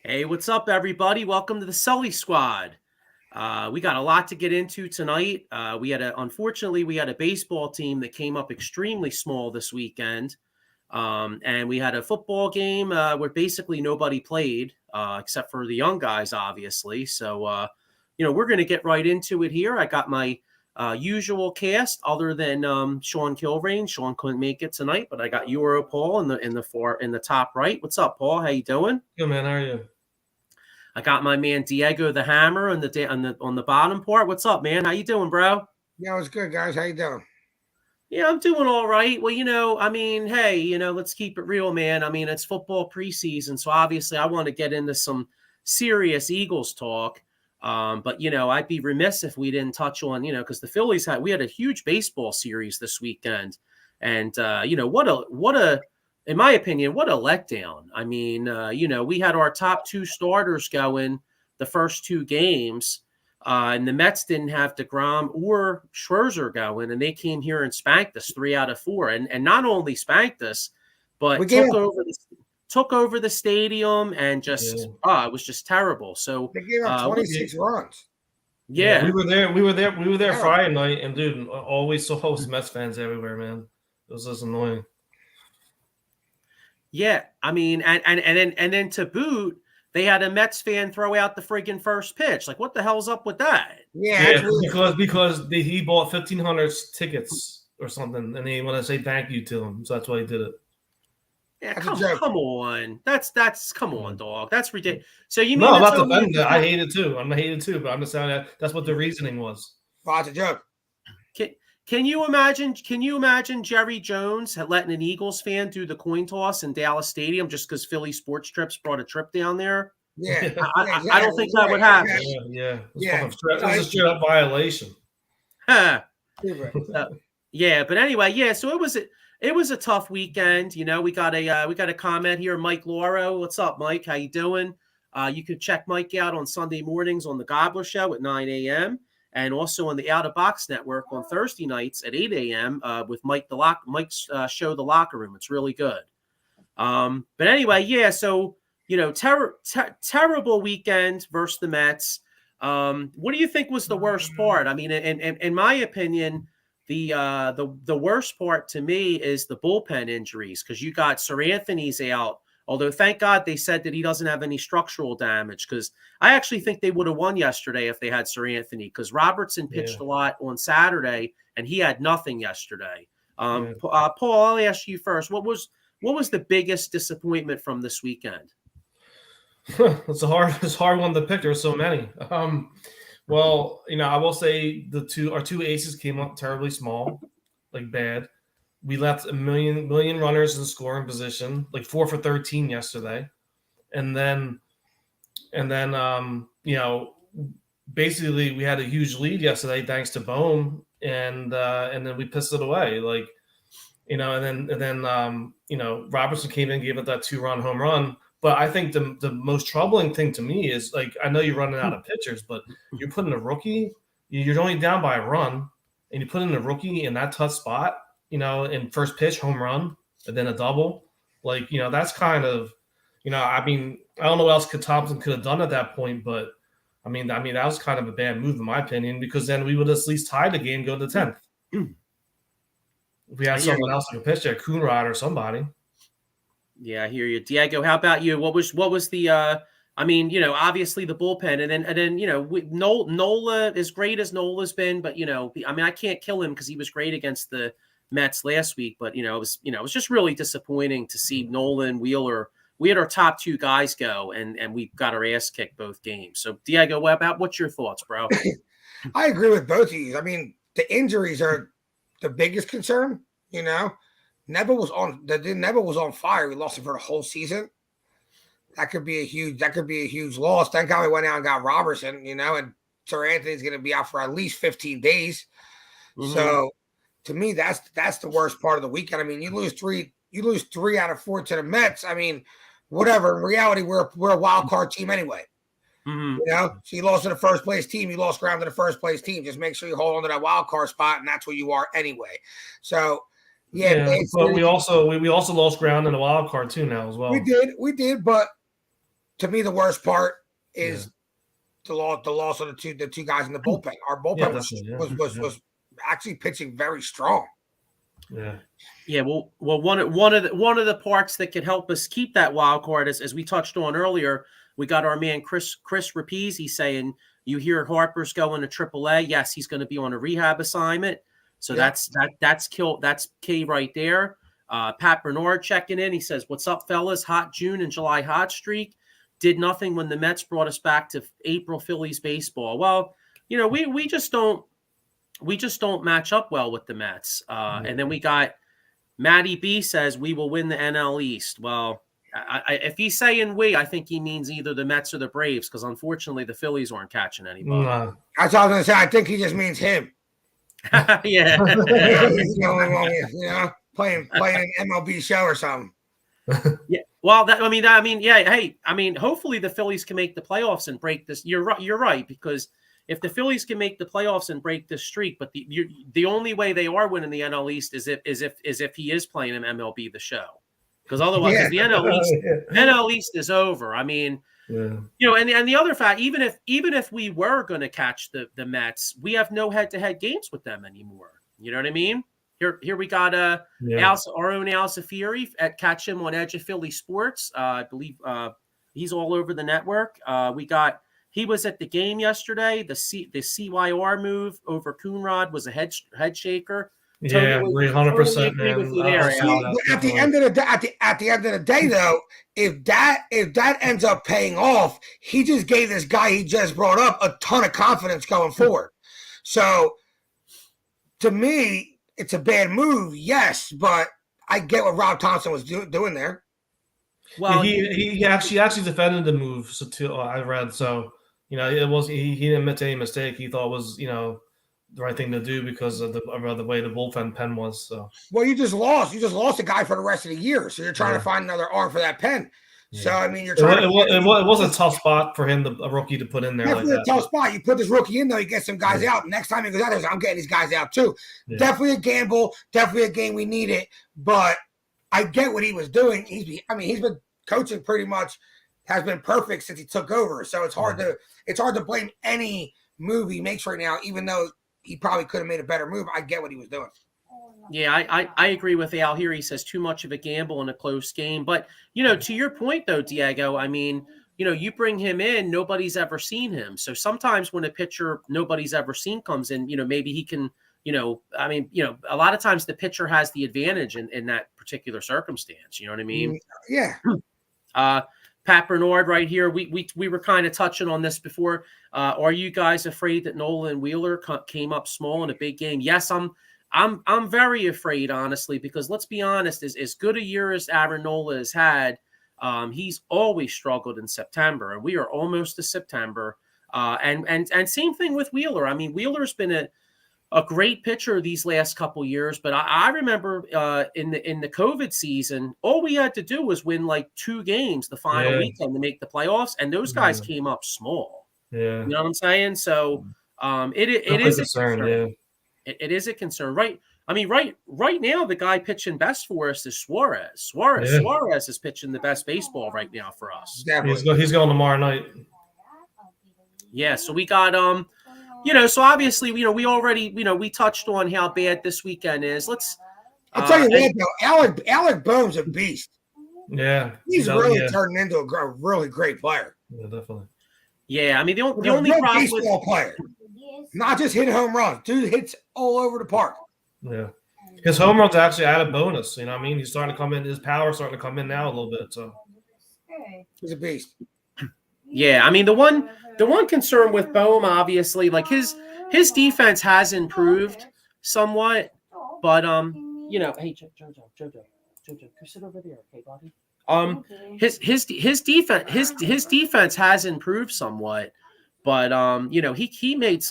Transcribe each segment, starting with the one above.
Hey, what's up, everybody? Welcome to the Sully Squad. We got a lot to get into tonight. Unfortunately, we had a baseball team that came up extremely small this weekend. And we had a football game where basically nobody played except for the young guys, obviously. So, we're going to get right into it here. I got my usual cast, other than Sean Kilrain. Sean couldn't make it tonight, but I got Euro Paul in the top right. What's up, Paul? How you doing? Good, man. How are you? I got my man Diego the Hammer on the bottom part. What's up, man? How you doing, bro? Yeah, it's good, guys. How you doing? Yeah, I'm doing all right. Well, hey, let's keep it real, man. I mean, it's football preseason, so obviously I want to get into some serious Eagles talk. But I'd be remiss if we didn't touch on, because the Phillies we had a huge baseball series this weekend, and what a in my opinion, what a letdown. I mean, we had our top two starters going the first two games. And the Mets didn't have DeGrom or Scherzer going, and they came here and spanked us 3 out of 4. And not only spanked us, but took over the stadium and just it was just terrible. So they gave up 26 runs. Yeah, we were there Friday night, and dude, always so host Mets fans everywhere, man. It was just annoying. Yeah, I mean, and then to boot, they had a Mets fan throw out the friggin' first pitch. Like, what the hell's up with that? Yeah, because he bought 1,500 tickets or something, and they want to say thank you to him, so that's why he did it. Yeah, come on. That's come on, dog. That's ridiculous. So you mean no? I'm not defending it. I hate it too. I'm hate it too, but I'm just saying that's what the reasoning was. Oh, it's a joke. Can you imagine? Can you imagine Jerry Jones letting an Eagles fan do the coin toss in Dallas Stadium just because Philly Sports Trips brought a trip down there? Yeah, I don't think that would happen. Yeah. It's a straight up violation. Yeah, but anyway, yeah. So it was a tough weekend. We got a comment here, Mike Lauro. What's up, Mike? How you doing? You can check Mike out on Sunday mornings on the Gobbler Show at 9 a.m. and also on the Out of Box Network on Thursday nights at 8 a.m. With Mike's show, The Locker Room. It's really good. But anyway, yeah. So terrible weekend versus the Mets. What do you think was the worst part? I mean, in my opinion, the worst part to me is the bullpen injuries, because you got Sir Anthony's out. Although, thank God they said that he doesn't have any structural damage, because I actually think they would have won yesterday if they had Sir Anthony, because Robertson pitched a lot on Saturday and he had nothing yesterday. Paul, I'll ask you first. What was the biggest disappointment from this weekend? It's a hard one to pick. There's so many. Well, I will say our two aces came up terribly small, like bad. We left a million runners in scoring position, like 4 for 13 yesterday, and then basically we had a huge lead yesterday thanks to Bohm, and then we pissed it away, and then Robertson came in and gave up that 2-run home run. But I think the most troubling thing to me is, I know you're running out of pitchers, but you're putting a rookie, you're only down by a run, and you put in a rookie in that tough spot, in first pitch, home run, and then a double. That's kind of, I mean, I don't know what else Thompson could have done at that point, but I mean, that was kind of a bad move in my opinion, because then we would at least tie the game, go to the 10th. If we had someone else like a pitcher, Coonrod or somebody. Yeah, I hear you, Diego. How about you? What was the? Obviously the bullpen, and then Nola, as great as Nola's been, but I can't kill him because he was great against the Mets last week. But it was just really disappointing to see Nola and Wheeler. We had our top two guys go, and we got our ass kicked both games. So Diego, what's your thoughts, bro? I agree with both of you. I mean, the injuries are the biggest concern. Neville was on fire. We lost him for the whole season. That could be a huge loss. Thank God we went out and got Robertson, and Sir Anthony's going to be out for at least 15 days. Mm-hmm. So to me, that's the worst part of the weekend. I mean, you lose three out of 4 to the Mets. I mean, whatever. In reality, we're a wild card team anyway. Mm-hmm. So you lost to the first place team. You lost ground to the first place team. Just make sure you hold on to that wild card spot, and that's where you are anyway. So. Yeah, but we also lost ground in the wild card too now as well. We did, but to me, the worst part is the loss of the two guys in the bullpen. Our bullpen was actually pitching very strong. Yeah. Yeah, well, one of the parts that could help us keep that wild card, as we touched on earlier, we got our man Chris Rapizzi saying, you hear Harper's going to AAA. Yes, he's going to be on a rehab assignment. So that's key right there. Pat Bernard checking in. He says, "What's up, fellas? Hot June and July hot streak. Did nothing when the Mets brought us back to April Phillies baseball." Well, we just don't match up well with the Mets. And then we got Matty B says we will win the NL East. Well, if he's saying we, I think he means either the Mets or the Braves, because unfortunately the Phillies aren't catching anybody. That's what I was going to say. I think he just means him. Yeah. He's the only one, playing an MLB show or something. Yeah. Well, hopefully the Phillies can make the playoffs and break this. You're right, because if the Phillies can make the playoffs and break this streak, but the only way they are winning the NL East is if he is playing an MLB the show. Because otherwise, the NL East is over. I mean, and the other fact, even if we were going to catch the Mets, we have no head-to-head games with them anymore. You know what I mean? Here we got our own Al Zafiri at catch him on Edge of Philly Sports. I believe he's all over the network. He was at the game yesterday. The CYR move over Coonrod was a head shaker. Yeah, 100%, man. At the end of the day, though, if that ends up paying off, he just gave this guy he just brought up a ton of confidence going forward. So, to me, it's a bad move, yes, but I get what Rob Thompson was doing there. Well, he actually defended the move. So too, I read so. It was he didn't admit any mistake. He thought it was the right thing to do because of the way the bullpen pen was. So you just lost a guy for the rest of the year. So you're trying to find another arm for that pen. Yeah. So I mean, you're trying. It was a tough spot for him, a rookie, to put in there. Definitely like that. A tough spot. You put this rookie in there, you get some guys out. Next time he goes out there, I'm getting these guys out too. Yeah. Definitely a gamble. Definitely a game we needed. But I get what he was doing. He's been coaching pretty much. Has been perfect since he took over. So it's hard to blame any move he makes right now, even though he probably could have made a better move. I get what he was doing. Yeah, I agree with Al here. He says too much of a gamble in a close game. But, to your point, though, Diego, I mean, you bring him in, nobody's ever seen him. So sometimes when a pitcher nobody's ever seen comes in, maybe he can, a lot of times the pitcher has the advantage in that particular circumstance. You know what I mean? Yeah. Pat Bernard right here. We were kind of touching on this before. Are you guys afraid that Nolan Wheeler came up small in a big game? Yes, I'm very afraid, honestly, because let's be honest, as good a year as Aaron Nola has had, he's always struggled in September, and we are almost to September. And same thing with Wheeler. I mean, Wheeler's been a great pitcher these last couple years, but I remember in the COVID season, all we had to do was win like 2 games the final weekend to make the playoffs, and those guys came up small. Yeah, you know what I'm saying? So it is a concern. Yeah. It is a concern, right? I mean, right now the guy pitching best for us is Suarez. Suarez is pitching the best baseball right now for us. He's going tomorrow night. Yeah, so we got so obviously, we already, we touched on how bad this weekend is. I'll tell you what, though, Alec Boehm's a beast. Yeah. He's really turning into a really great player. Yeah, definitely. Yeah, I mean, the only problem baseball player. Not just hitting home runs. Dude hits all over the park. Yeah. His home runs actually add a bonus. You know what I mean? He's starting to come in. His power's starting to come in now a little bit. So he's a beast. Yeah, I mean, the one concern with Boehm, obviously, like his defense has improved somewhat, but hey Jojo, go sit over there, okay, buddy. His defense has improved somewhat, but he made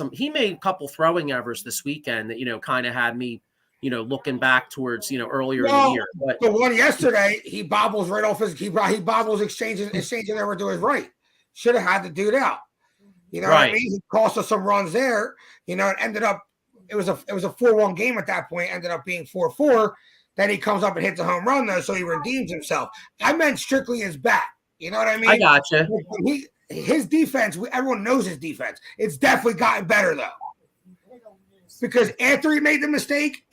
a couple throwing errors this weekend that kind of had me looking back towards earlier in the year. But the one yesterday, he bobbles right off he bobbles exchanging over to his right. Should have had to do that. What I mean? He cost us some runs there. It ended up it was a 4-1 game at that point, ended up being 4-4. Then he comes up and hits a home run though, so he redeems himself. I meant strictly his bat. You know what I mean? I gotcha. His defense, everyone knows his defense. It's definitely gotten better though. Because after he made the mistake,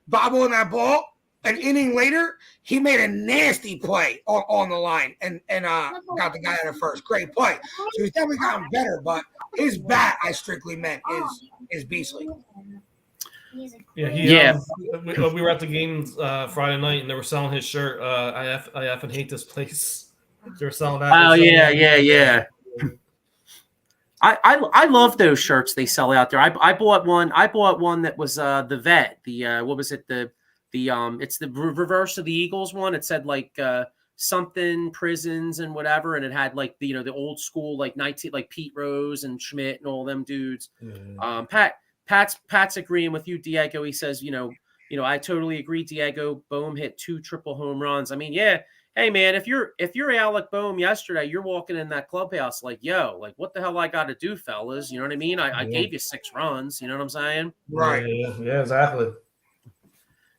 bobbling that ball, an inning later, he made a nasty play on the line and got the guy out of first. Great play. So he's definitely gotten better, but his bat, I strictly meant, is beastly. Yeah, we were at the game Friday night, and they were selling his shirt. I effing hate this place. They were selling that. Oh yeah. I love those shirts they sell out there. I bought one. That was the vet. The what was it? It's the reverse of the Eagles one. It said like something prisons and whatever, and it had like the old school like 19 like Pete Rose and Schmidt and all them dudes. Pat's agreeing with you, Diego. He says, I totally agree. Diego, Bohm hit 2 triple home runs. I mean, yeah. Hey man, if you're Alec Bohm yesterday, you're walking in that clubhouse like, yo, like what the hell I got to do, fellas? You know what I mean? I gave you 6 runs. You know what I'm saying? Right. Yeah, exactly.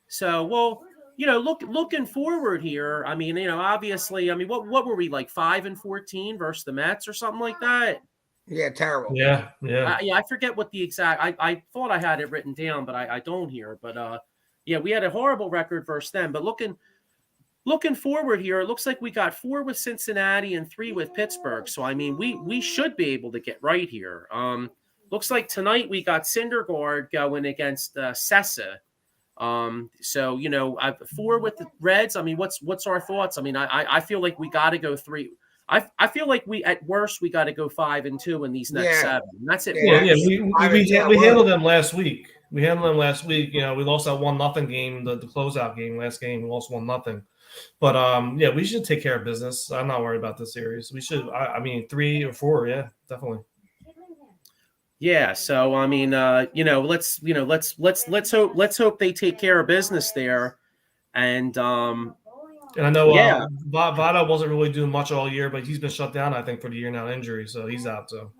So, well, looking forward here. I mean, obviously, I mean, what were we like 5-14 versus the Mets or something like that? Yeah, terrible. Yeah. I forget what the exact. I thought I had it written down, but I don't here. But we had a horrible record versus them. But looking forward here, it looks like we got 4 with Cincinnati and 3 with Pittsburgh. So I mean, we should be able to get right here. Looks like tonight we got Syndergaard going against Sessa. So 4 with the Reds. I mean, what's our thoughts? I mean, I feel like we got to go 3. I feel like we at worst we got to go 5-2 in these next 7. And that's it. We handled them last week. We lost that 1-0 game, the closeout game last game. We lost 1-0. But we should take care of business. I'm not worried about this series. We should. I mean, 3 or 4. Yeah, definitely. Yeah. So I mean, let's hope they take care of business there, and I know Votto wasn't really doing much all year, but he's been shut down, I think, for the year now injury, so he's out. So,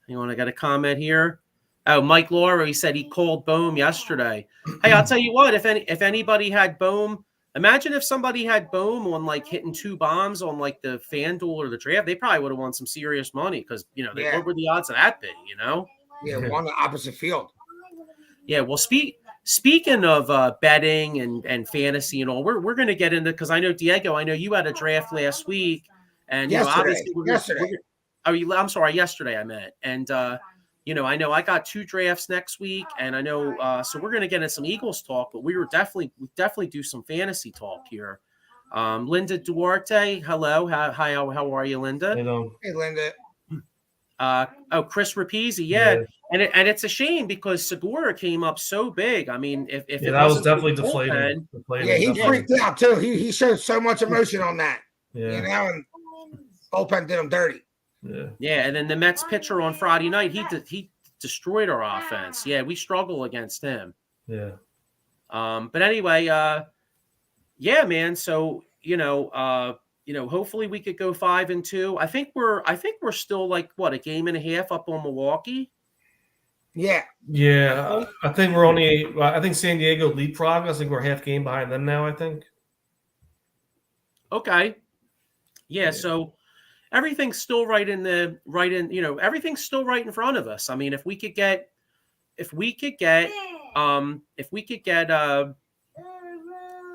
you want to get a comment here? Oh, Mike Laura, he said he called Bohm yesterday. Hey, I'll tell you what, if anybody had Bohm, imagine if somebody had Bohm on like hitting 2 bombs on like the FanDuel or the draft, they probably would have won some serious money because what were the odds of that being? Yeah, on the opposite field. Yeah, well, speaking of betting and fantasy and all, we're going to get into, because I know Diego, I know you had a draft last week, and obviously yesterday. Yesterday I meant, and I know I got 2 drafts next week, and I know so we're going to get into some Eagles talk, but we definitely do some fantasy talk here. Linda Duarte, hello, how are you, Linda? Hey, Linda. Chris Rapizzi, yeah. And it's a shame because Segura came up so big. I mean, if it that was definitely deflating. Yeah, he freaked out too. He showed so much emotion on that. Yeah, and bullpen did him dirty. Yeah, and then the Mets pitcher on Friday night, he destroyed our offense. Yeah, we struggle against him. Yeah. But anyway, man. So hopefully we could go 5-2. I think we're still like a game and a half up on Milwaukee. Yeah. I think I think San Diego leapfrog. I think we're half game behind them now, I think. Okay. Yeah. So everything's still everything's still right in front of us. I mean, if we could get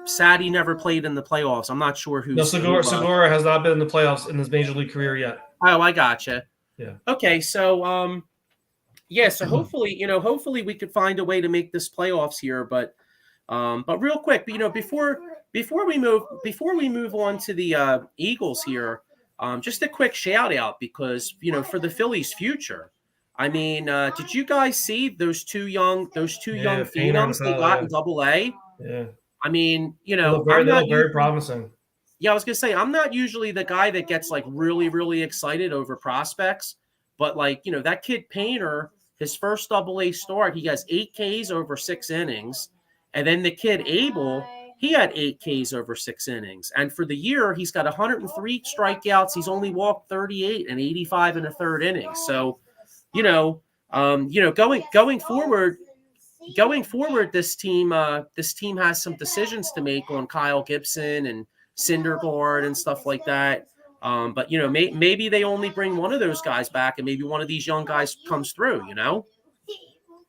Sadie never played in the playoffs. I'm not sure who. No, Segura has not been in the playoffs in his major league career yet. Oh, I gotcha. Yeah. Okay, so so hopefully we could find a way to make this playoffs here. But real quick, before we move on to the Eagles here, just a quick shout out because for the Phillies' future. I mean, did you guys see those two young phenoms they got in Double-A? Yeah. I mean, they look very promising. Yeah, I was gonna say I'm not usually the guy that gets like really, really excited over prospects, but like that kid Painter, his first Double-A start, he has 8 Ks over 6 innings, and then the kid Abel, he had 8 Ks over 6 innings, and for the year he's got 103 strikeouts. He's only walked 38 and 85 in a third inning. So, Going forward, this team has some decisions to make on Kyle Gibson and Syndergaard and stuff like that. But maybe they only bring one of those guys back, and maybe one of these young guys comes through.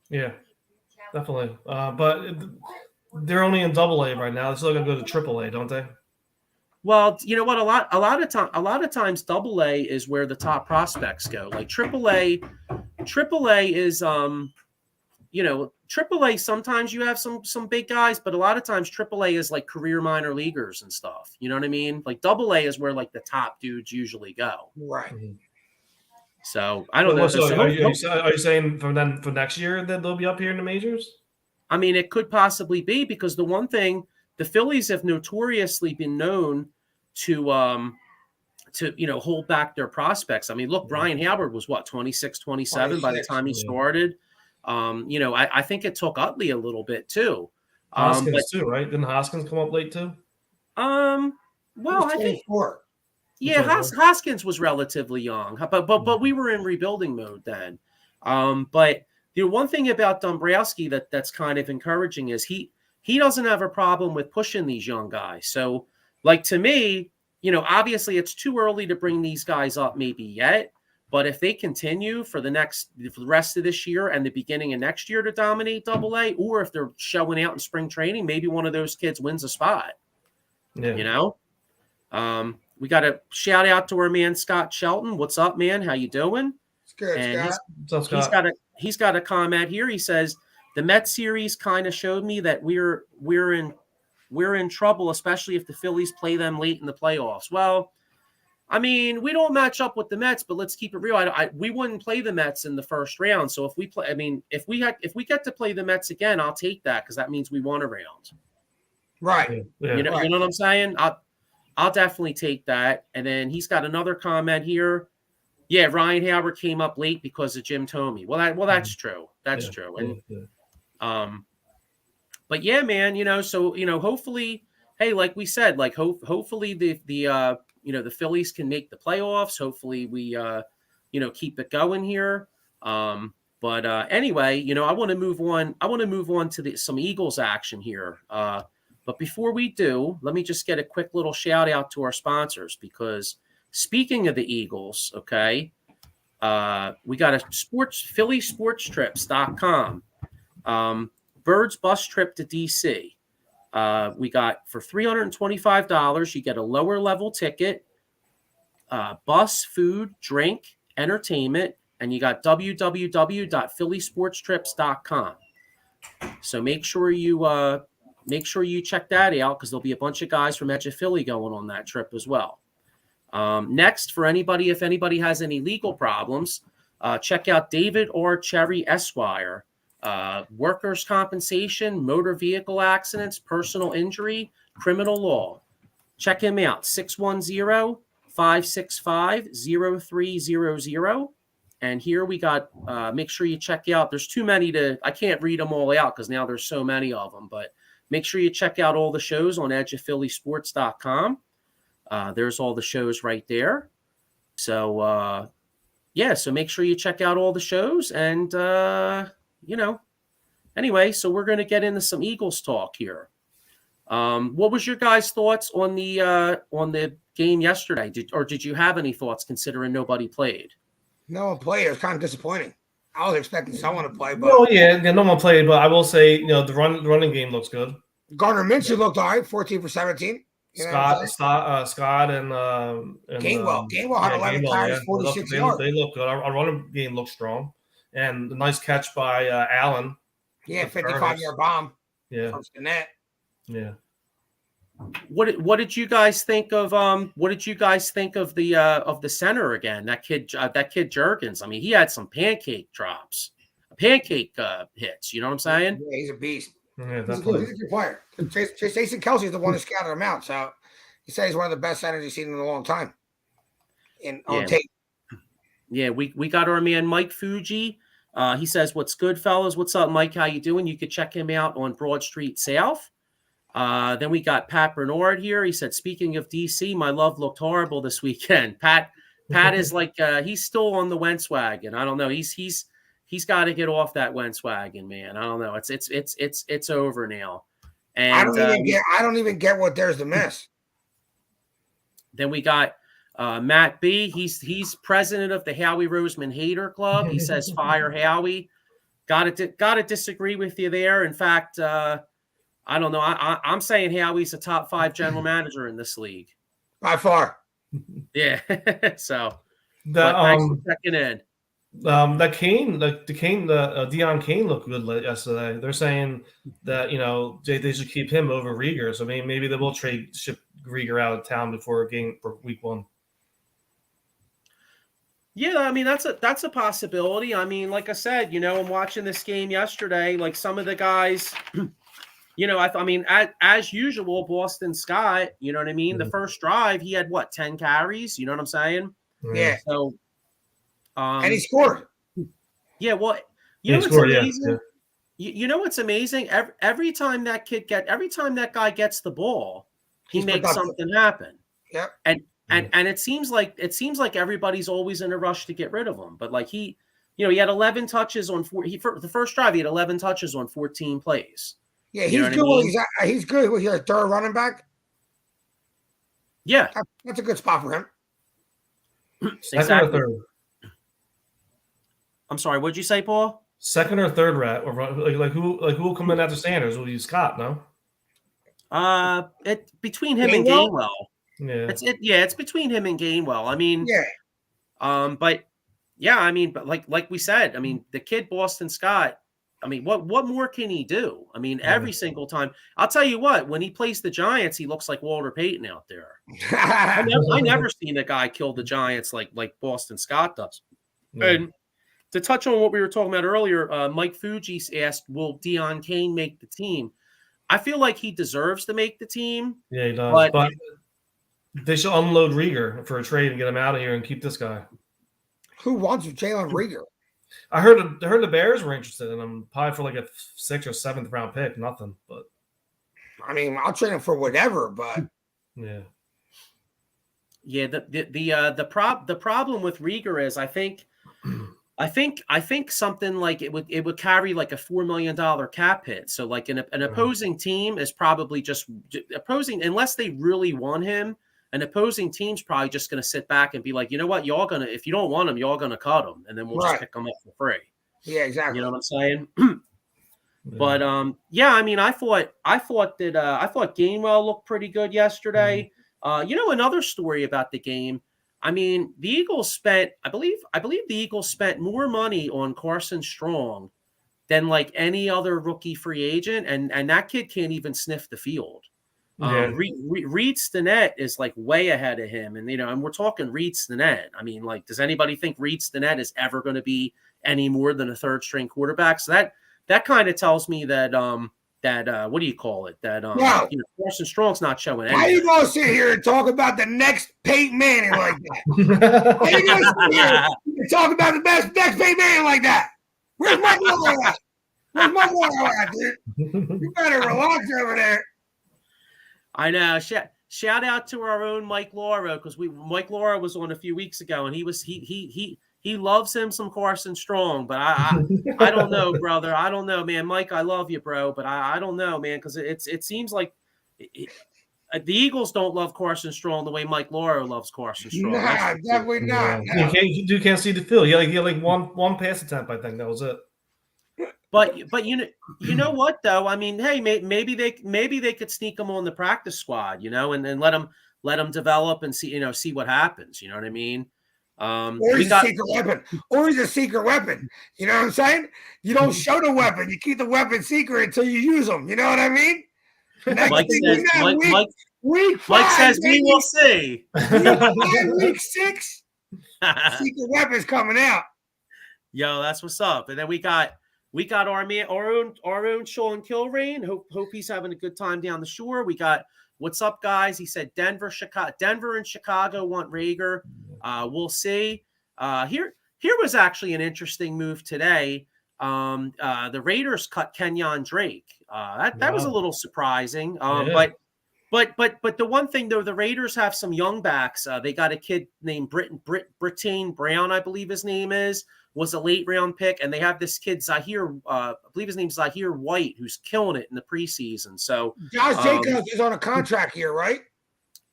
Yeah, definitely. But they're only in AA right now. They're still gonna go to AAA, don't they? Well, you know what? A lot of times, AA is where the top prospects go. Like AAA is AAA. Sometimes you have some big guys, but a lot of times AAA is like career minor leaguers and stuff. You know what I mean? Like AA is where like the top dudes usually go. Right. So I don't know. So are you saying for next year that they'll be up here in the majors? I mean, it could possibly be, because the one thing, the Phillies have notoriously been known to hold back their prospects. I mean, look, Brian Howard was 26, 27 by the time he started. I think it took Utley a little bit too. Hoskins too, right? Didn't Hoskins come up late too? Well, I think, yeah, Hoskins was relatively young, but we were in rebuilding mode then. But the one thing about Dombrowski that's kind of encouraging is he doesn't have a problem with pushing these young guys. So, like, to me, obviously it's too early to bring these guys up maybe yet. But if they continue for the rest of this year and the beginning of next year to dominate AA, or if they're showing out in spring training, maybe one of those kids wins a spot. Yeah. We got a shout out to our man Scott Shelton. What's up, man? How you doing? It's good, and Scott. He's got a comment here. He says the Mets series kind of showed me that we're in trouble, especially if the Phillies play them late in the playoffs. Well, I mean, we don't match up with the Mets, but let's keep it real. We wouldn't play the Mets in the first round. So if we play, I mean, if we get to play the Mets again, I'll take that, because that means we won a round. Right. Yeah. You know what I'm saying? I'll definitely take that. And then he's got another comment here. Yeah, Ryan Howard came up late because of Jim Thome. Well, that's true. That's true. And but yeah, man, so hopefully, hey, like we said, like hopefully the Phillies can make the playoffs. Hopefully we keep it going here. But anyway, I want to move on. I want to move on to some Eagles action here. But before we do, let me just get a quick little shout out to our sponsors, because speaking of the Eagles, okay, we got a PhillySportsTrips.com. Birds bus trip to DC. We got for $325, you get a lower level ticket, bus, food, drink, entertainment, and you got www.phillysportstrips.com. So make sure you check that out, because there'll be a bunch of guys from Edge of Philly going on that trip as well. Next, if anybody has any legal problems, check out David R. Cherry Esquire. Workers' compensation, motor vehicle accidents, personal injury, criminal law. Check him out, 610-565-0300. And here we got, make sure you check out, there's too many I can't read them all out because now there's so many of them, but make sure you check out all the shows on edgeofphillysports.com. There's all the shows right there. So, so make sure you check out all the shows. And, anyway, so we're going to get into some Eagles talk here. What was your guys' thoughts on the game yesterday? Did you have any thoughts, considering nobody played? No one played. It was kind of disappointing. I was expecting someone to play, but no one played. But I will say, the running game looks good. Gardner Minshew looked all right, 14 for 17. Scott and Gainwell had 11 carries, 46 yards. They look good. Our running game looks strong, and a nice catch by Allen. Yeah, 55-yard bomb. Yeah, from the net. Yeah. What did you guys think of the center again? That kid Jurgens. I mean, he had some pancake hits. You know what I'm saying? Yeah, he's a beast. Yeah, he's a good player. Jason Kelsey is the one who scouted him out. So he said he's one of the best centers he's seen in a long time. On tape. Yeah, we got our man Mike Fuji. He says, "What's good, fellas? What's up, Mike? How you doing?" You could check him out on Broad Street South. Then we got Pat Bernard here. He said, "Speaking of DC, my love looked horrible this weekend." Pat is like he's still on the Wentz wagon. I don't know. He's got to get off that Wentz wagon, man. I don't know. It's over now. And I don't even get what there's to miss. Then we got Matt B. He's president of the Howie Roseman Hater Club. He says fire Howie. Got to disagree with you there. In fact, I don't know. I'm saying Howie's a top 5 general manager in this league by far. Yeah. So thanks for checking in. That Kane, the Deion Kane looked good yesterday. They're saying that they should keep him over Rieger. So maybe they will ship Rieger out of town before week 1. Yeah, I mean that's a possibility. I mean, like I said, I'm watching this game yesterday. Like some of the guys, as usual, Boston Scott. You know what I mean? Mm-hmm. The first drive, he had 10 carries. You know what I'm saying? Yeah. So, and he scored. Yeah. Well, what's amazing? Yeah. You know what's amazing? Every time that guy gets the ball, he makes something happen. Yep. And it seems like everybody's always in a rush to get rid of him. But like he had 11 touches on the first drive. He had 11 touches on 14 plays. Yeah, he's good. He's good when he's a third running back. Yeah, that's a good spot for him. Second or third? I'm sorry. What'd you say, Paul? Second or third rat, or who will come in after Sanders? Will be Scott? No. Between him and Gainwell. Yeah. It's between him and Gainwell. I mean, yeah. But like we said, I mean, the kid Boston Scott. I mean, what more can he do? I mean, every single time. I'll tell you what. When he plays the Giants, he looks like Walter Payton out there. I never seen a guy kill the Giants like Boston Scott does. Yeah. And to touch on what we were talking about earlier, Mike Fuji asked, "Will Deion Kane make the team?" I feel like he deserves to make the team. Yeah, he does. But they should unload Rieger for a trade and get him out of here and keep this guy. Who wants Jalen Rieger? I heard the Bears were interested in him, probably for like a 6th or 7th round pick. Nothing, but I mean, I'll trade him for whatever. But yeah. The problem with Rieger is I think something like it would carry like a $4 million cap hit. So like an opposing team is probably just opposing unless they really want him. An opposing team's probably just going to sit back and be like, you know what, if you don't want him, y'all going to cut him, and then we'll just pick them up for free. Yeah, exactly. You know what I'm saying? But I mean, I thought Gainwell looked pretty good yesterday. Another story about the game. I mean, the Eagles spent, I believe the Eagles spent more money on Carson Strong than like any other rookie free agent, and that kid can't even sniff the field. Reed Stinnett is like way ahead of him, and and we're talking Reed Stinnett. I mean, like, does anybody think Reed Stinnett is ever going to be any more than a 3rd string quarterback? So that kind of tells me that what do you call it? That Carson Strong's not showing anything. How you gonna sit here and talk about the next Peyton Manning like that? How you gonna sit here and talk about the next Peyton Manning like that? Where's my brother at? Where's my brother at, dude? You better relax over there. I know. Shout out to our own Mike Laura, because Mike Laura was on a few weeks ago, and he loves him some Carson Strong, but I don't know, brother. I don't know, man. Mike, I love you, bro, but I don't know, man, because it seems like the Eagles don't love Carson Strong the way Mike Laura loves Carson Strong. Nah, definitely not. Yeah. You can't see the field. He had like one pass attempt, I think that was it. But you know what though? I mean, hey, maybe they could sneak him on the practice squad, and let him develop and see what happens. You know what I mean? Or he's a secret weapon. Or he's a secret weapon. You know what I'm saying? You don't show the weapon. You keep the weapon secret until you use them. You know what I mean? Mike says we will see. Week 6, secret weapons coming out. Yo, that's what's up. And then we got our own Sean Kilrain. Hope he's having a good time down the shore. We got what's up, guys. He said Denver and Chicago want Rager. We'll see. Here was actually an interesting move today. The Raiders cut Kenyon Drake. That was a little surprising. But the one thing though, the Raiders have some young backs. They got a kid named Brittain Brown, I believe his name was a late round pick, and they have this kid Zahir, I believe his name's Zahir White, who's killing it in the preseason. So Josh Jacobs is on a contract here, right?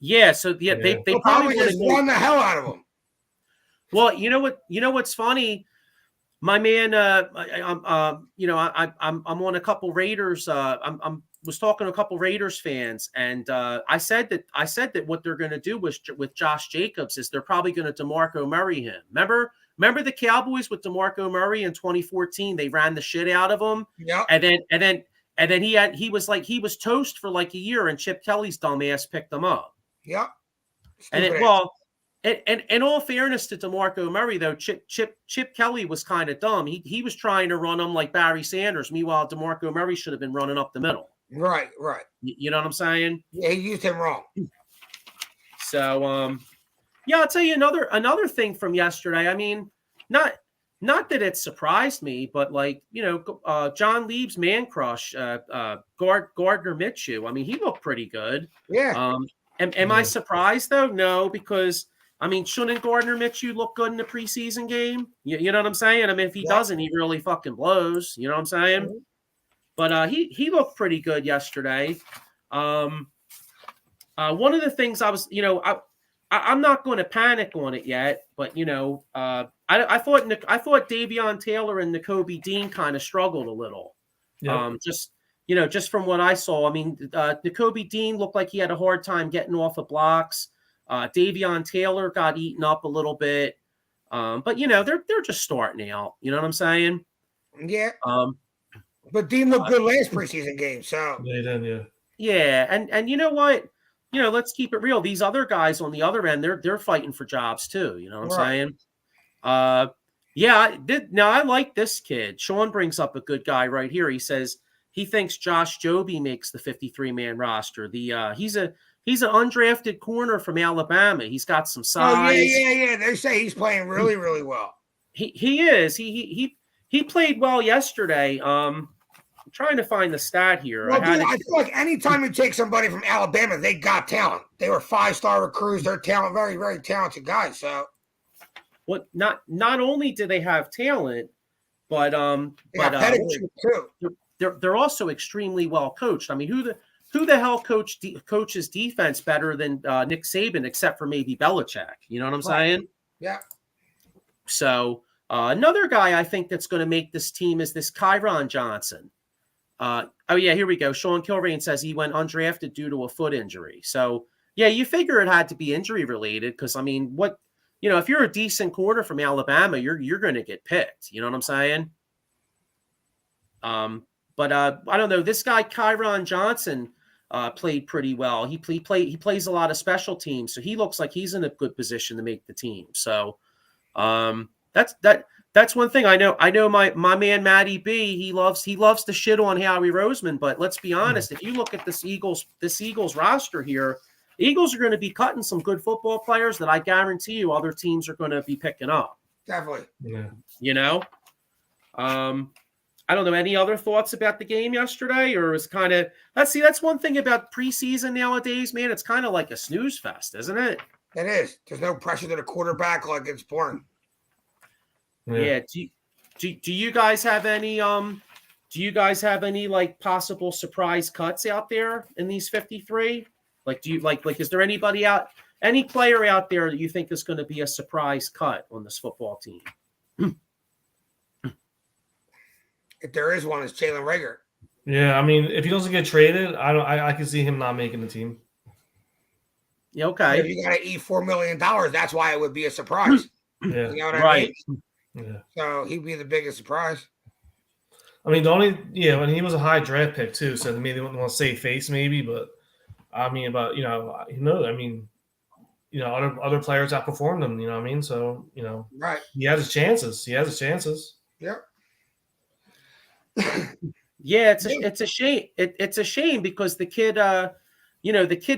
Yeah, so they They'll probably probably just run the hell out of him. Well, you know what's funny? My man, I'm on a couple Raiders. Was talking to a couple Raiders fans, and I said that what they're going to do with Josh Jacobs is they're probably going to DeMarco Murray him. Remember the Cowboys with DeMarco Murray in 2014? They ran the shit out of him. Yeah. And then he was toast for like a year, and Chip Kelly's dumbass picked him up. Yep. And in all fairness to DeMarco Murray, though, Chip Kelly was kind of dumb. He was trying to run him like Barry Sanders. Meanwhile, DeMarco Murray should have been running up the middle. Right. You know what I'm saying? Yeah, he used him wrong. So, yeah, I'll tell you another thing from yesterday. I mean, not that it surprised me, but like, John Lieb's man crush, Gardner Minshew. I mean, he looked pretty good. Yeah. Am I surprised though? No, because I mean, shouldn't Gardner Minshew look good in the preseason game? You know what I'm saying? I mean, if he doesn't, he really fucking blows. You know what I'm saying? Mm-hmm. But he looked pretty good yesterday. One of the things I was, I'm not going to panic on it yet, but I thought Davion Taylor and Nakobe Dean kind of struggled a little. Yep. Just from what I saw. I mean, Nakobe Dean looked like he had a hard time getting off of blocks. Davion Taylor got eaten up a little bit. But they're just starting out. You know what I'm saying? Yeah. But Dean looked good last preseason game, so yeah, he did, yeah. Yeah, and you know what? Let's keep it real. These other guys on the other end, they're fighting for jobs too. You know what I'm saying? Yeah, now I like this kid. Sean brings up a good guy right here. He says he thinks Josh Joby makes the 53-man roster. He's an undrafted corner from Alabama. He's got some size. Oh yeah. They say he's playing really, really well. He is. He played well yesterday. I'm trying to find the stat here. Well, I feel like anytime you take somebody from Alabama, they got talent. They were 5-star recruits. They're very, very talented guys. So, what? Not only do they have talent, but pedigree too. They're also extremely well coached. I mean, who the hell coaches defense better than Nick Saban, except for maybe Belichick? You know what I'm saying? Yeah. So another guy I think that's going to make this team is this Kyron Johnson. Here we go. Sean Kilrain says he went undrafted due to a foot injury. So yeah, you figure it had to be injury related because I mean, if you're a decent corner from Alabama, you're going to get picked. You know what I'm saying? But I don't know. This guy Kyron Johnson played pretty well. He plays a lot of special teams, so he looks like he's in a good position to make the team. So that's one thing I know. I know my man Matty B. He loves to shit on Howie Roseman, but let's be honest. If you look at this Eagles roster here, the Eagles are going to be cutting some good football players that I guarantee you other teams are going to be picking up. Definitely. Yeah. I don't know. Any other thoughts about the game yesterday, or is kind of that's one thing about preseason nowadays, man. It's kind of like a snooze fest, isn't it? It is. There's no pressure to the quarterback like it's boring. Yeah. Do you guys have any like possible surprise cuts out there in these 53? Like, do you like is there any player out there that you think is going to be a surprise cut on this football team? If there is one, it's Jalen Reagor. Yeah, I mean, if he doesn't get traded, I can see him not making the team. Yeah, okay. If you got to eat $4 million, that's why it would be a surprise. Yeah, you know what I mean? Yeah. So he'd be the biggest surprise. I mean, when he was a high draft pick too, so maybe they wouldn't want to save face, maybe, but I mean, other players outperformed him. You know what I mean? So right? He has his chances. Yep. Yeah, it's a shame. It's a shame because the kid,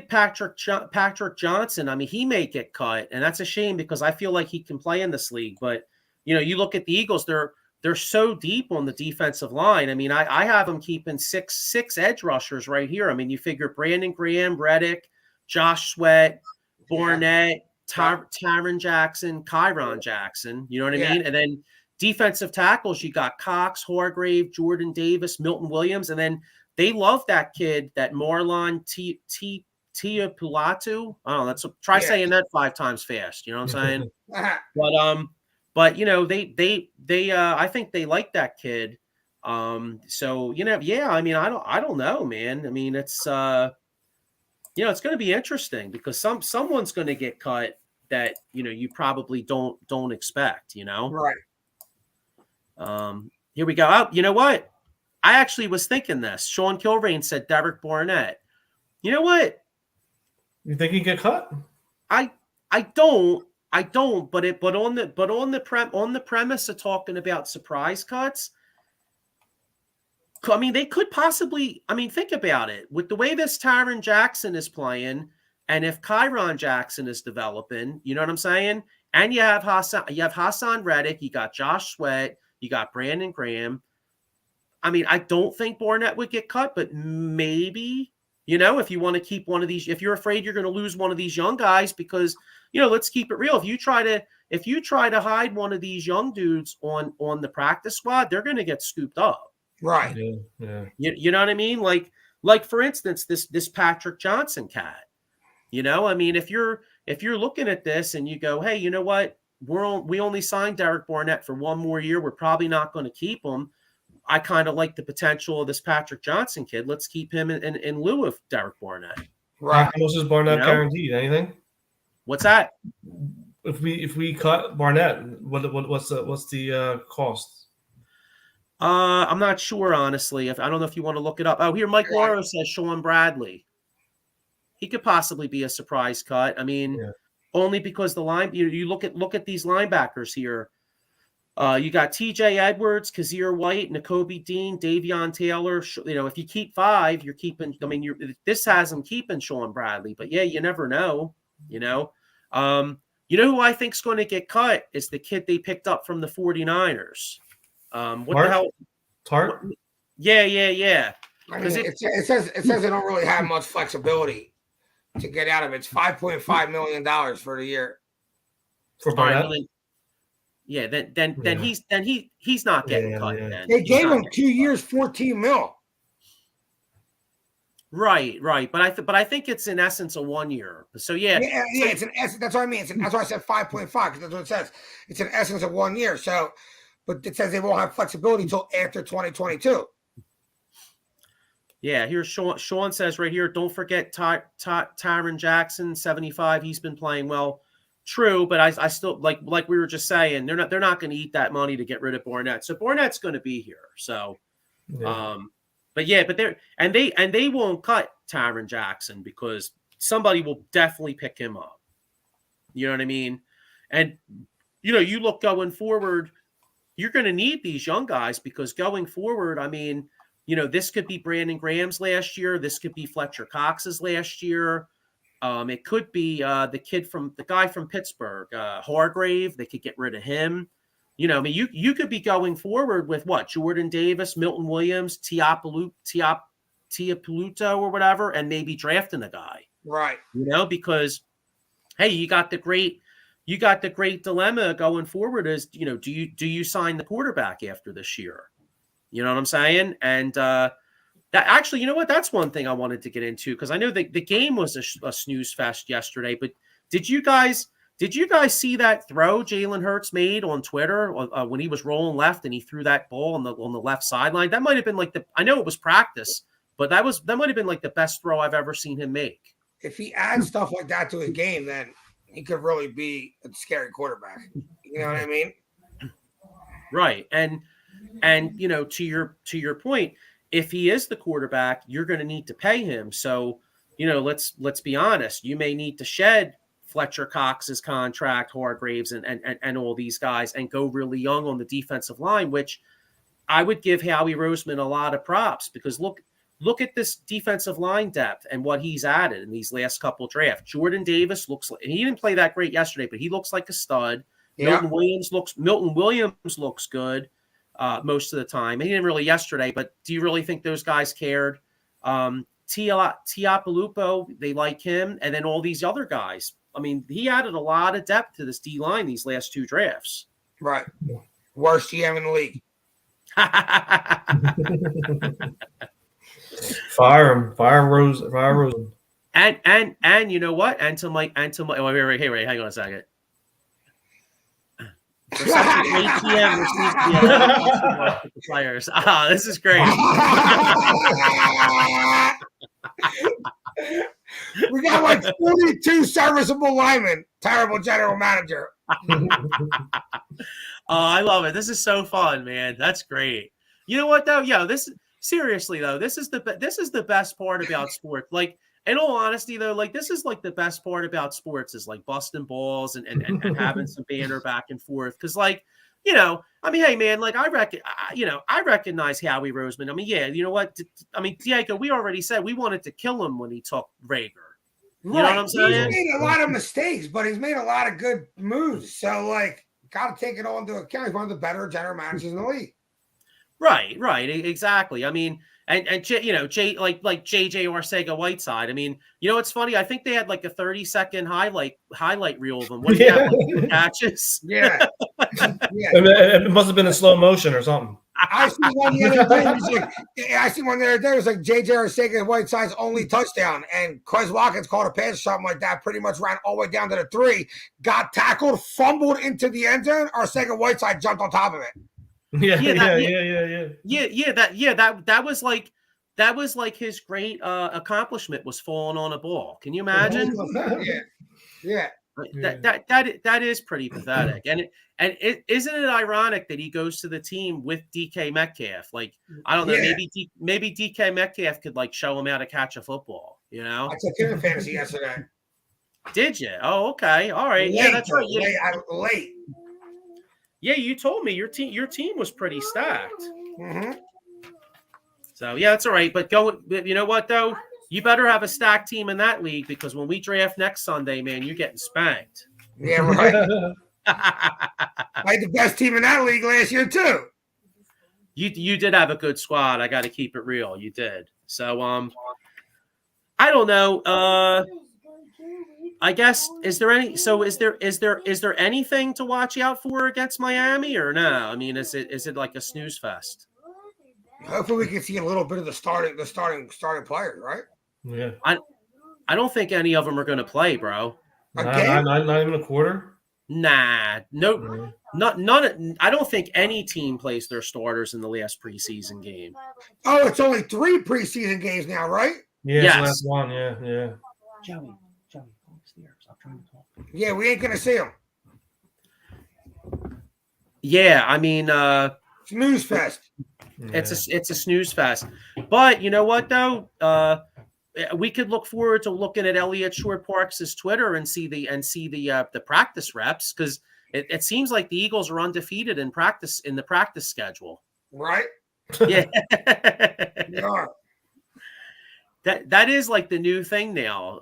Patrick Johnson. I mean, he may get cut, and that's a shame because I feel like he can play in this league. But you look at the Eagles; they're so deep on the defensive line. I mean, I have them keeping six edge rushers right here. I mean, you figure Brandon Graham, Reddick, Josh Sweat, Barnett, Tyron Jackson, Kyron Jackson. You know what I mean? And then defensive tackles, you got Cox, Hargrave, Jordan Davis, Milton Williams, and then they love that kid, that Marlon Pulatu. I don't know. Try saying that 5 times fast. You know what I'm saying? But they I think they like that kid. So I mean, I don't know, man. I mean, it's it's going to be interesting because someone's going to get cut that you probably don't expect. Right. Here we go. Oh, you know what? I actually was thinking this. Sean Kilrain said Derek Barnett. You know what? You think he get cut? I don't. But on the premise of talking about surprise cuts, I mean, they could possibly. I mean, think about it. With the way this Kyron Jackson is playing, and if Kyron Jackson is developing, you know what I'm saying? And you have Hassan Reddick, you got Josh Sweat, you got Brandon Graham. I mean, I don't think Barnett would get cut, but maybe, if you want to keep one of these, if you're afraid you're going to lose one of these young guys, because, let's keep it real. If you try to hide one of these young dudes on the practice squad, they're going to get scooped up. Right. Yeah. You know what I mean? Like for instance, this Patrick Johnson cat. I mean, if you're looking at this and you go, hey, you know what? We only signed Derek Barnett for 1 more year. We're probably not going to keep him. I kind of like the potential of this Patrick Johnson kid. Let's keep him in lieu of Derek Barnett. Right. How much is Barnett guaranteed? Anything? What's that? If we cut Barnett, what's the cost? I'm not sure, honestly. I don't know if you want to look it up. Oh, here, Mike Lauro says Sean Bradley. He could possibly be a surprise cut. I mean, only because the line. You look at these linebackers here. You got T.J. Edwards, Kazir White, Nakobe Dean, Davion Taylor. If you keep 5, you're keeping. I mean, this has them keeping Sean Bradley, but yeah, you never know. Who I think's going to get cut is the kid they picked up from the 49ers. What the hell? Tart? Yeah. I mean, it says they don't really have much flexibility to get out of it. It's $5.5 million for the year. For Barnett? Yeah, then he's not getting cut. Yeah. Then they gave him 2 years, $14 million. Right. But I think it's in essence a 1 year. So yeah. It's an essence. That's what I mean. That's why I said 5.5 because that's what it says. It's an essence of 1 year. So, but it says they won't have flexibility until after 2022. Yeah, here's Sean says right here, don't forget Kyron Jackson, 75. He's been playing well. True, but I still like we were just saying, they're not going to eat that money to get rid of Barnett. So Barnett's going to be here. So but they won't cut Kyron Jackson because somebody will definitely pick him up. You know what I mean? And you look going forward, you're going to need these young guys because going forward, I mean, this could be Brandon Graham's last year. This could be Fletcher Cox's last year. It could be the guy from Pittsburgh, Hargrave. They could get rid of him. I mean, you could be going forward with what? Jordan Davis, Milton Williams, Tiapoluto or whatever, and maybe drafting a guy. Right. Because hey, you got the great dilemma going forward is, do you sign the quarterback after this year? You know what I'm saying? And that actually, you know what? That's one thing I wanted to get into because I know the game was a snooze fest yesterday. But did you guys see that throw Jalen Hurts made on Twitter when he was rolling left and he threw that ball on the left sideline? That might have been I know it was practice, but that might have been like the best throw I've ever seen him make. If he adds stuff like that to his game, then he could really be a scary quarterback. You know what I mean? Right. And to your point, if he is the quarterback, you're going to need to pay him. So, let's be honest. You may need to shed Fletcher Cox's contract, Hargraves, and all these guys, and go really young on the defensive line, which I would give Howie Roseman a lot of props because look at this defensive line depth and what he's added in these last couple drafts. Jordan Davis looks like, and he didn't play that great yesterday, but he looks like a stud. Yeah. Milton Williams looks good. Most of the time. He didn't really yesterday, but do you really think those guys cared? Tiapoluto, they like him, and then all these other guys. I mean, he added a lot of depth to this D-line these last 2 drafts. Right. Worst GM in the league. Fire him, Rosen. And you know what? And to Mike. Oh, wait, hang on a second. For such an ATM receives the players. This is great. We got like 42 serviceable linemen. Terrible general manager. I love it. This is so fun, man. That's great. You know what though? Yeah, seriously though, this is the best part about sports. Like, in all honesty though, like this is like the best part about sports is like busting balls and having some banter back and forth. Cause like, you know, I mean, hey man, like I recognize Howie Roseman. I mean, yeah, you know what? I mean, Diego, we already said we wanted to kill him when he took Rager. You know what I'm saying? He's made a lot of mistakes, but he's made a lot of good moves. So like, got to take it all into account. He's one of the better general managers in the league. Right, exactly. I mean, and you know, like JJ Arcega-Whiteside. I mean, you know, it's funny. I think they had like a 30-second highlight reel of him. What do you have, like, catches? Yeah. It must have been in slow motion or something. I see one the other day. It was like JJ Arcega-Whiteside's only touchdown, and Quez Watkins called a pass or something like that. Pretty much ran all the way down to the 3, got tackled, fumbled into the end zone. Arcega-Whiteside jumped on top of it. That was like his great accomplishment was falling on a ball. Can you imagine? Yeah. That is pretty pathetic. And isn't it ironic that he goes to the team with DK Metcalf? Like, I don't know, maybe DK Metcalf could like show him how to catch a football, you know? I took him in fantasy yesterday. Did you? Oh, okay. All right. Late, yeah, that's right. Late. Yeah, you told me your team was pretty stacked. Mm-hmm. So yeah, that's all right. But you know what though? You better have a stacked team in that league because when we draft next Sunday, man, you're getting spanked. Yeah, right. I had the best team in that league last year too. You did have a good squad. I got to keep it real. You did. So I don't know. I guess is there anything to watch out for against Miami or no? I mean, is it like a snooze fest? Hopefully, we can see a little bit of the starting players, right? Yeah. I don't think any of them are going to play, bro. Not even a quarter. Nah, no, none. I don't think any team plays their starters in the last preseason game. Oh, it's only 3 preseason games now, right? Yeah, yes. It's the last one. Yeah. Joey, go upstairs. I'm trying to talk. Yeah, we ain't gonna see them. Yeah, I mean, snooze fest. It's a snooze fest. But you know what though? We could look forward to looking at Elliot Short Parks' Twitter and see the practice reps because it seems like the Eagles are undefeated in the practice schedule. Right? Yeah. They are. That is like the new thing now.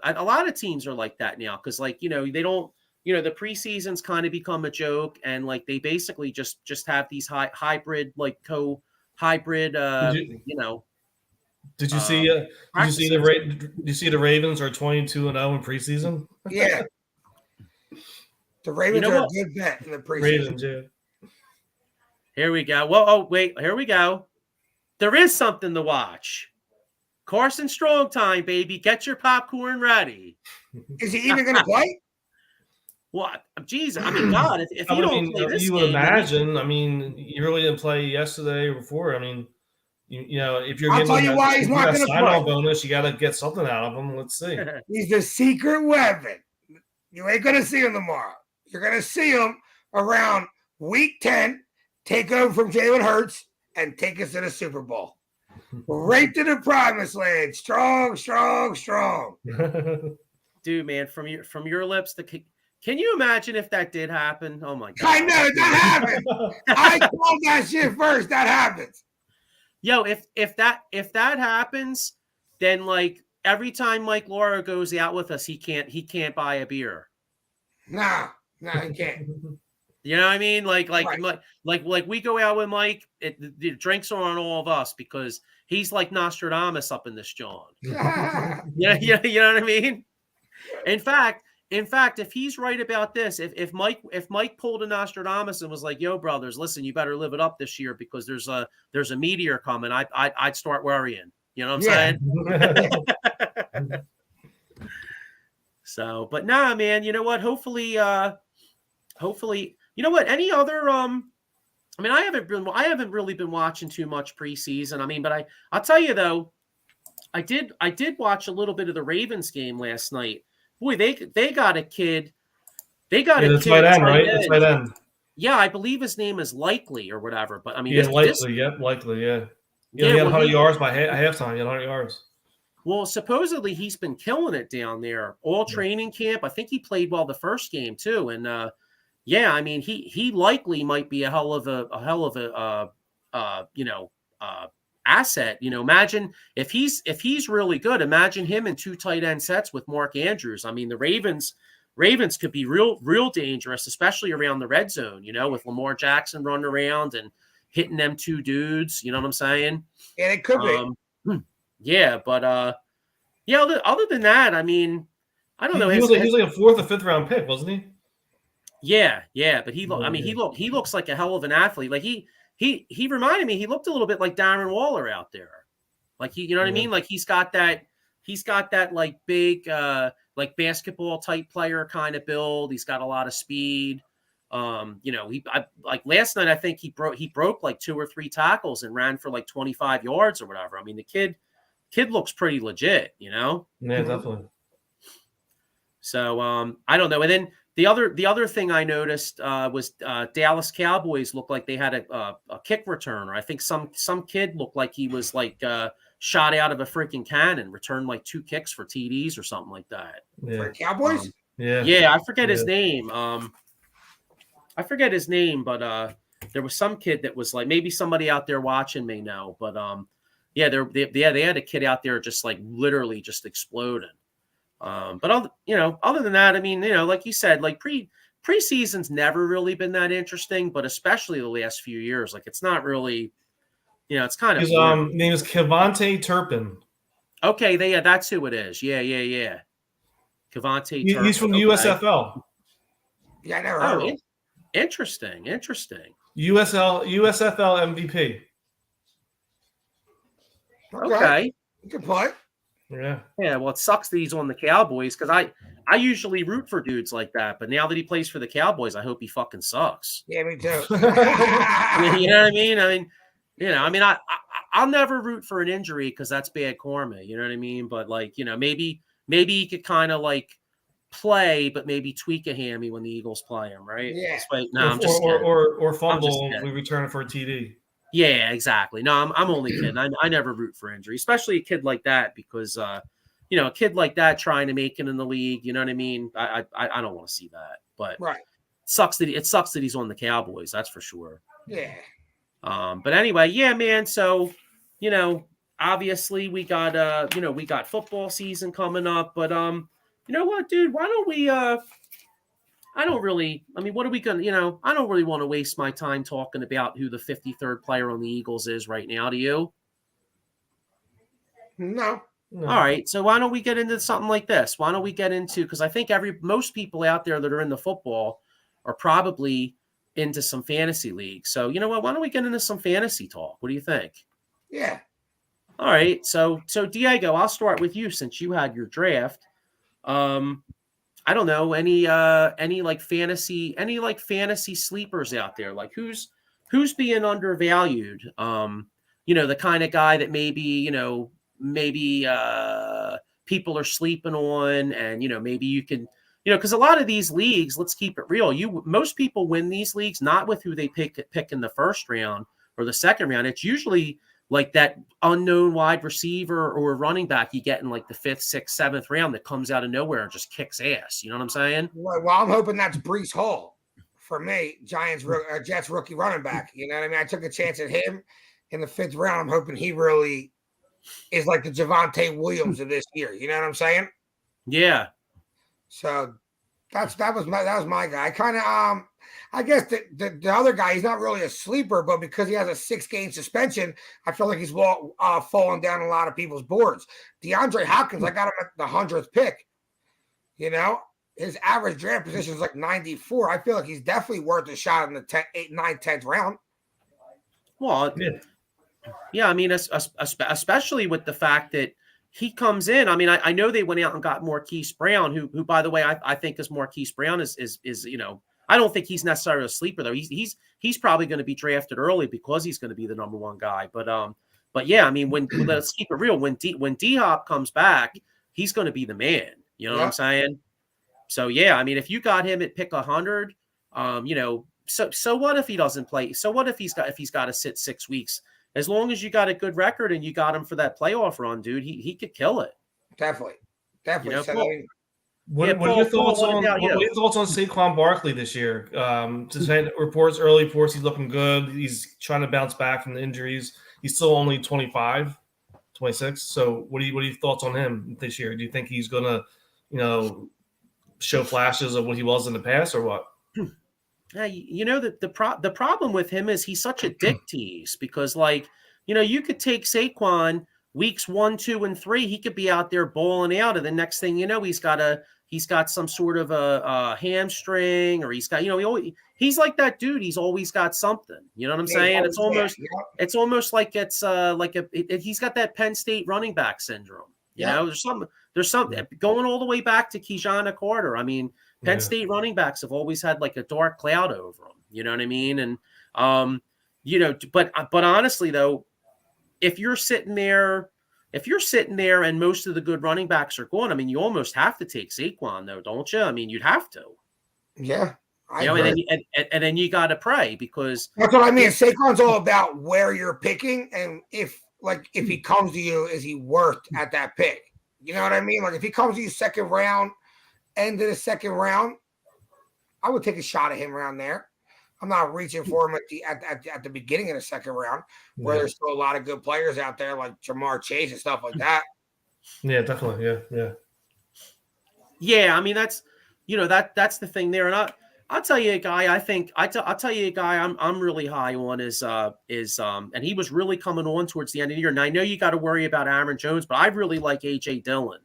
A lot of teams are like that now because like they don't the preseason's kind of become a joke and like they basically just have these hybrid like hybrid Did you see? Did you see the Ravens are 22-0 in preseason? Yeah, the Ravens are a good bet in the preseason. Ravens, yeah. Here we go. Well, wait, here we go. There is something to watch. Carson Strong time, baby. Get your popcorn ready. Is he even going to play? Well, Jesus, I mean, God, if you don't play this you would imagine. I mean, you really didn't play yesterday or before. I mean. You know, if you're getting he's not going to sign-on bonus, you got to get something out of him. Let's see. He's a secret weapon. You ain't going to see him tomorrow. You're going to see him around week 10, take over from Jalen Hurts, and take us to the Super Bowl. Right to the promised land. Strong. Dude, man, from your lips, can you imagine if that did happen? Oh, my God. I know, that happened. I called that shit first. That happens. Yo, if that happens, then like every time Mike Laura goes out with us, he can't buy a beer. No, he can't. You know what I mean? Like right. We go out with Mike, the drinks are on all of us because he's like Nostradamus up in this joint. You know what I mean? In fact, if he's right about this, if Mike pulled a Nostradamus and was like, "Yo, brothers, listen, you better live it up this year because there's a meteor coming," I'd start worrying. You know what I'm saying? So, but nah, man, you know what? Hopefully, you know what? Any other, I mean, I haven't really been watching too much preseason. I mean, but I'll tell you though, I did watch a little bit of the Ravens game last night. Boy, they got a kid. They got a the kid tight end, tight right? end. The tight end. Yeah, I believe his name is Likely or whatever. But I mean, Likely. Yep, Likely. Yeah. Yeah, he had 100 yards by halftime. He had 100 yards. Well, supposedly he's been killing it down there all training camp. I think he played well the first game too, and yeah, I mean he likely might be a hell of a asset. You know, imagine if he's really good. Imagine him in 2 tight end sets with Mark Andrews. I mean, the Ravens could be real dangerous, especially around the red zone. You know, with Lamar Jackson running around and hitting them 2 dudes. You know what I'm saying? Yeah, it could be. Yeah, but yeah. Other than that, I mean, I don't know. He was like a 4th or 5th round pick, wasn't he? Yeah, but he looks like a hell of an athlete. Like he reminded me. He looked a little bit like Darren Waller out there. Like you know what I mean? Like he's got that like big like basketball type player kind of build. He's got a lot of speed. You know, like last night I think he broke like 2 or 3 tackles and ran for like 25 yards or whatever. I mean, the kid looks pretty legit, you know? Yeah, definitely. So I don't know. And then the other thing I noticed was Dallas Cowboys looked like they had a kick returner. I think some kid looked like he was like shot out of a freaking cannon, returned like 2 kicks for TDs or something like that. Yeah. For Cowboys? Yeah, I forget his name. I forget his name, but there was some kid that was like, maybe somebody out there watching may know, but yeah, they had a kid out there just like literally just exploding. But other than that, I mean, you know, like you said, like preseason's never really been that interesting, but especially the last few years, like it's not really, you know, it's kind of. His name is Kevontae Turpin. Okay, that's who it is. Yeah. Kevontae Turpin. He's from USFL. Yeah, I never heard of him. Interesting. USFL MVP. Okay. Good point. Yeah. Well, it sucks that he's on the Cowboys because I usually root for dudes like that, but now that he plays for the Cowboys, I hope he fucking sucks. Yeah, me too. You know what I mean? I'll never root for an injury because that's bad karma. You know what I mean? But like, you know, maybe he could kind of like play, but maybe tweak a hammy when the Eagles play him, right? Yeah. Or fumble and we return it for a TD. Yeah, exactly. No, I'm only kidding. I never root for injury, especially a kid like that, because you know, a kid like that trying to make it in the league. You know what I mean? I don't want to see that. But right, it sucks that he's on the Cowboys. That's for sure. Yeah. But anyway, yeah, man. So, you know, obviously we got we got football season coming up, but you know what, dude? Why don't we what are we going to, you know, I don't really want to waste my time talking about who the 53rd player on the Eagles is right now. Do you? No. All right. So why don't we get into something like this? Why don't we get into, because I think most people out there that are in the football are probably into some fantasy leagues. So, you know what? Why don't we get into some fantasy talk? What do you think? Yeah. All right. So Diego, I'll start with you since you had your draft. I don't know, any fantasy sleepers out there, like who's being undervalued? You know, the kind of guy that maybe people are sleeping on, and you know, maybe you can, you know, because a lot of these leagues, let's keep it real, most people win these leagues not with who they pick in the first round or the second round. It's usually like that unknown wide receiver or running back you get in like the 5th, 6th, 7th round that comes out of nowhere and just kicks ass. You know what I'm saying? Well, I'm hoping that's Breece Hall for me, Jets rookie running back. You know what I mean? I took a chance at him in the 5th round. I'm hoping he really is like the Javonte Williams of this year. You know what I'm saying? Yeah. So that was my guy. Kind of I guess the other guy, he's not really a sleeper, but because he has a 6-game suspension, I feel like he's falling down a lot of people's boards. DeAndre Hopkins, I got him at the 100th pick. You know, his average draft position is like 94. I feel like he's definitely worth a shot in the 8th, 9th, 10th round. Well, yeah, I mean, especially with the fact that, he comes in. I mean, I know they went out and got Marquise Brown, who by the way, I think is Marquise Brown is I don't think he's necessarily a sleeper though. He's probably going to be drafted early because he's going to be the number one guy. But yeah, I mean, when let's keep it real, when D-Hop comes back, he's going to be the man. You know what I'm saying? So yeah, I mean, if you got him at pick 100, so what if he doesn't play? So what if he's got to sit 6 weeks? As long as you got a good record and you got him for that playoff run, dude, he could kill it. Definitely. What are your thoughts on Saquon Barkley this year? Reports, early reports, he's looking good. He's trying to bounce back from the injuries. He's still only 25, 26. So what are your thoughts on him this year? Do you think he's gonna, show flashes of what he was in the past, or what? The problem with him is he's such a dick tease because, you could take Saquon weeks 1, 2, and 3. He could be out there bowling out, and the next thing you know, he's got some sort of a hamstring, or he's got, he's like that dude. He's always got something. You know what I'm saying? It's almost like he's got that Penn State running back syndrome. You know, there's something going all the way back to Keyjana Carter. I mean, Penn State running backs have always had like a dark cloud over them. You know what I mean? And but honestly though, if you're sitting there and most of the good running backs are gone, I mean, you almost have to take Saquon though, don't you? I mean, you'd have to. Yeah. And then you got to pray because that's what I mean. Saquon's all about where you're picking, and if he comes to you, is he worth at that pick? You know what I mean? Like if he comes to you second round, end of the second round, I would take a shot at him around there. I'm not reaching for him at the beginning of the second round, where there's still a lot of good players out there like Jamar Chase and stuff like that. Yeah, definitely. Yeah. Yeah, I mean that's that's the thing there, and I'll tell you a guy. I'll tell you a guy I'm really high on is and he was really coming on towards the end of the year. And I know you got to worry about Aaron Jones, but I really like AJ Dillon.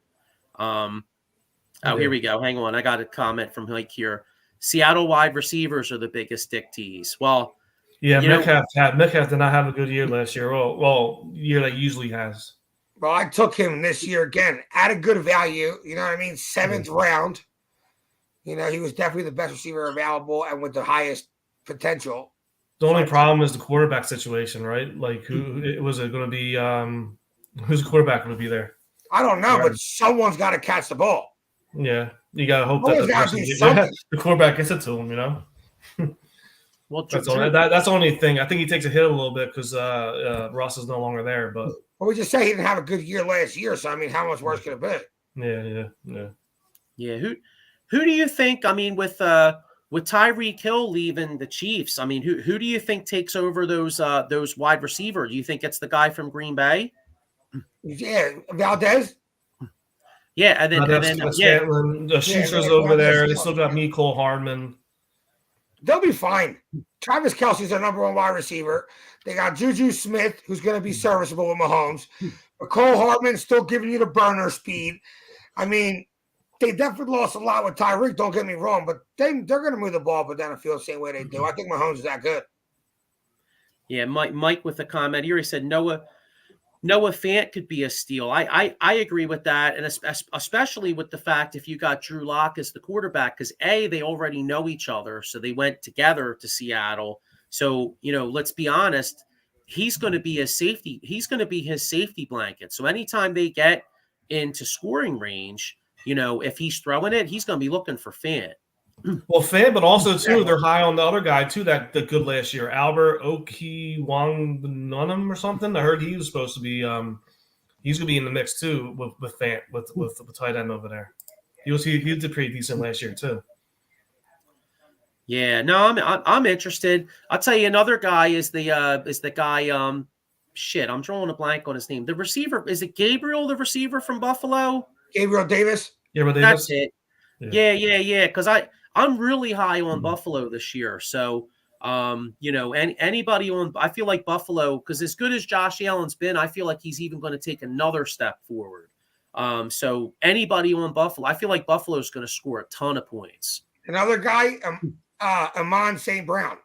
Here we go. Hang on, I got a comment from Mike here. Seattle wide receivers are the biggest dick tease. Well, yeah, Metcalf did not have a good year last year. Well, year that he usually has. Well, I took him this year again at a good value. You know what I mean? 7th round. He was definitely the best receiver available and with the highest potential. The only problem is the quarterback situation, right? Like, who was it going to be? Who's the quarterback going to be there? I don't know, but someone's got to catch the ball. Yeah, you got to hope that the quarterback gets it to him, Well, that's the only thing. I think he takes a hit a little bit because Russ is no longer there. But we just say he didn't have a good year last year, so I mean, how much worse could it be? Yeah. Who do you think? I mean, with Tyreek Hill leaving the Chiefs, I mean, who do you think takes over those wide receivers? Do you think it's the guy from Green Bay? Yeah, Valdez. Yeah, and then the Schuster's over there. They still got Mecole Hardman. They'll be fine. Travis Kelce's their number 1 wide receiver. They got Juju Smith, who's going to be serviceable with Mahomes. Mecole Hardman still giving you the burner speed. I mean, they definitely lost a lot with Tyreek. Don't get me wrong, but they're going to move the ball but down the field the same way they do. I think Mahomes is that good. Yeah, Mike with the comment here. He said Noah Fant could be a steal. I agree with that, and especially with the fact if you got Drew Lock as the quarterback, because they already know each other, so they went together to Seattle. So let's be honest, he's going to be his safety. He's going to be his safety blanket. So anytime they get into scoring range, if he's throwing it, he's going to be looking for Fant. Well, Fant, but also too, they're high on the other guy too. That the good last year, Albert Okwuegbunam or something. I heard he was supposed to be. He's going to be in the mix too with Fant with the tight end over there. He did pretty decent last year too. Yeah, no, I'm interested. I'll tell you another guy is the guy. I'm drawing a blank on his name. The receiver, is it Gabriel, the receiver from Buffalo? Gabriel Davis. That's it. Yeah. Because I'm really high on Buffalo this year. So, anybody on, I feel like Buffalo, because as good as Josh Allen's been, I feel like he's even going to take another step forward. So anybody on Buffalo, I feel like Buffalo's going to score a ton of points. Another guy, Amon St. Brown,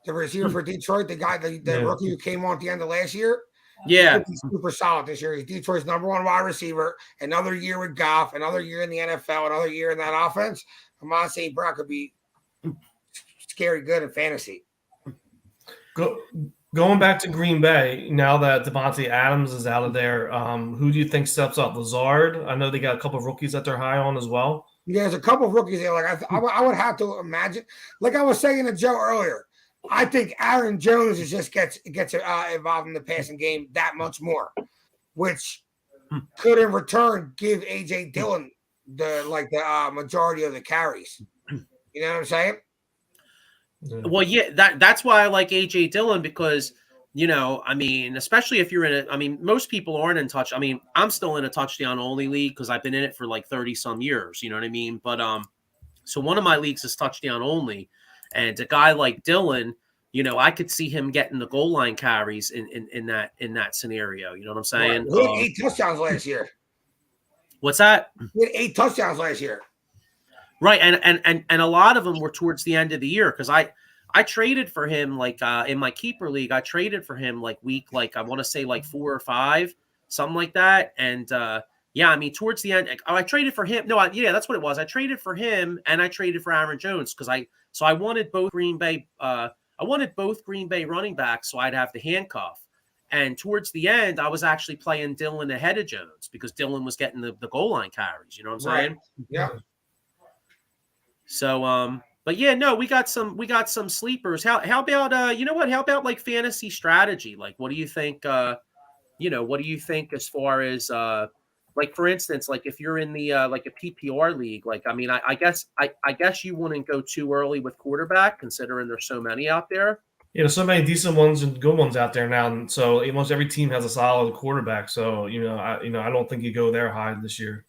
the receiver for Detroit, the guy, the rookie who came on at the end of last year. Yeah. He's super solid this year. He's Detroit's number 1 wide receiver. Another year with Goff, another year in the NFL, another year in that offense. Amon St. Brown could be scary good in fantasy. Going back to Green Bay, now that Devontae Adams is out of there, who do you think steps up? Lazard? I know they got a couple of rookies that they're high on as well. Yeah, there's a couple of rookies there. Like I would have to imagine. Like I was saying to Joe earlier, I think Aaron Jones just gets involved in the passing game that much more, which could in return give AJ Dillon the majority of the carries. You know what I'm saying? Well, yeah, that's why I like AJ Dillon because, I mean, especially if you're in most people aren't in touch. I mean, I'm still in a touchdown only league because I've been in it for like 30 some years. You know what I mean? But so one of my leagues is touchdown only, and a guy like Dillon, I could see him getting the goal line carries in that scenario. You know what I'm saying? He had 8 touchdowns last year. What's that? He had 8 touchdowns last year. Right, and a lot of them were towards the end of the year because I traded for him like in my keeper league. I traded for him like I want to say like 4 or 5, something like that. And yeah, I mean towards the end, I traded for him. No, that's what it was. I traded for him and I traded for Aaron Jones because I wanted both Green Bay. I wanted both Green Bay running backs, so I'd have the handcuff. And towards the end, I was actually playing Dillon ahead of Jones because Dillon was getting the goal line carries. You know what I'm saying? Yeah. So, but yeah, no, we got some sleepers. How about you know what? How about like fantasy strategy? Like, what do you think? What do you think as far as like for instance, like if you're in the like a PPR league, like I mean, I guess you wouldn't go too early with quarterback considering there's so many out there. Yeah, there's so many decent ones and good ones out there now, and so almost every team has a solid quarterback. So I don't think you go there high this year.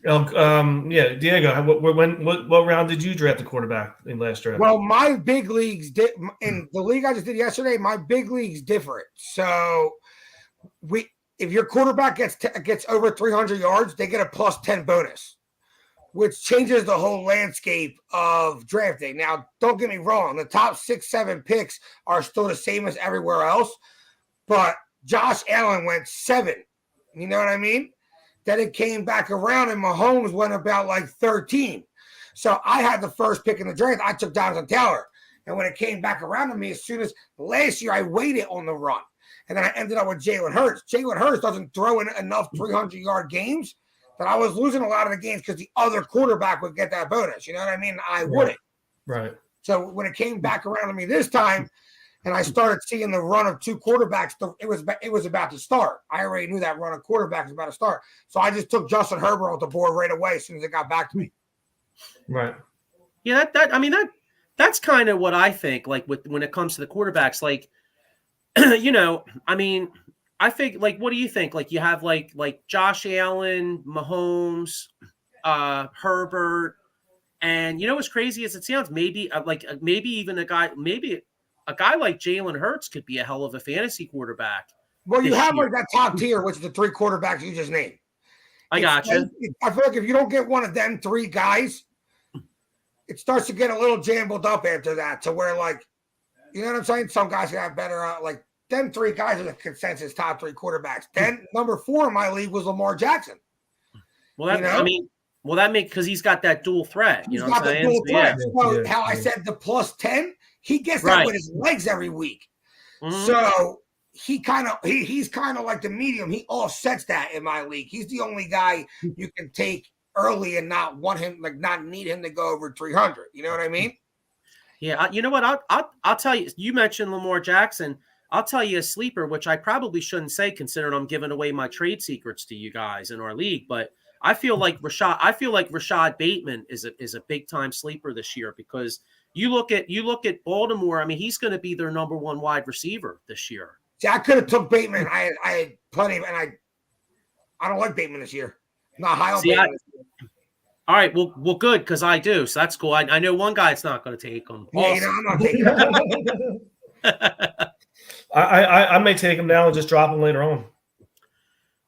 Yeah, Diego, what round did you draft the quarterback in last draft? Well, my big leagues in the league I just did yesterday. My big league's different. So if your quarterback gets over 300 yards, they get a +10 bonus, which changes the whole landscape of drafting. Now, don't get me wrong; the top 6, 7 picks are still the same as everywhere else, but Josh Allen went 7. You know what I mean? Then it came back around and Mahomes went about like 13. So I had the first pick in the draft. I took Jonathan Taylor. And when it came back around to me, as soon as last year I waited on the run. And then I ended up with Jalen Hurts. Jalen Hurts doesn't throw in enough 300-yard games that I was losing a lot of the games because the other quarterback would get that bonus. You know what I mean? I wouldn't. Right. So when it came back around to me this time, and I started seeing the run of 2 quarterbacks, it was about to start. I already knew that run of quarterbacks was about to start. So I just took Justin Herbert off the board right away as soon as it got back to me. Right. Yeah, that's kind of what I think. Like when it comes to the quarterbacks, like I mean, I think like what do you think? Like you have like Josh Allen, Mahomes, Herbert, and what's crazy as it sounds, maybe even a guy like Jalen Hurts could be a hell of a fantasy quarterback. Well, you have like that top tier, which is the 3 quarterbacks you just named. I gotcha. I feel like if you don't get one of them 3 guys, it starts to get a little jumbled up after that to where like, you know what I'm saying? Some guys have better, like them 3 guys are the consensus top 3 quarterbacks. Then number 4 in my league was Lamar Jackson. Well, that makes because he's got that dual threat. You know what I'm saying? Dual threat. So how I said the +10. He gets that with his legs every week. Mm-hmm. So he's kind of like the medium. He offsets that in my league. He's the only guy you can take early and not need him to go over 300. You know what I mean? Yeah. You know what? I'll tell you. You mentioned Lamar Jackson. I'll tell you a sleeper, which I probably shouldn't say, considering I'm giving away my trade secrets to you guys in our league. But I feel like Rashad Bateman is a big time sleeper this year because. You look at Baltimore. I mean, he's going to be their number 1 wide receiver this year. See, I could have took Bateman. I had plenty of, and I don't like Bateman this year. I'm not high on Bateman this year. All right, well, good because I do. So that's cool. I know one guy that's not going to take him. Yeah, I'm not taking him. I may take him now and just drop him later on.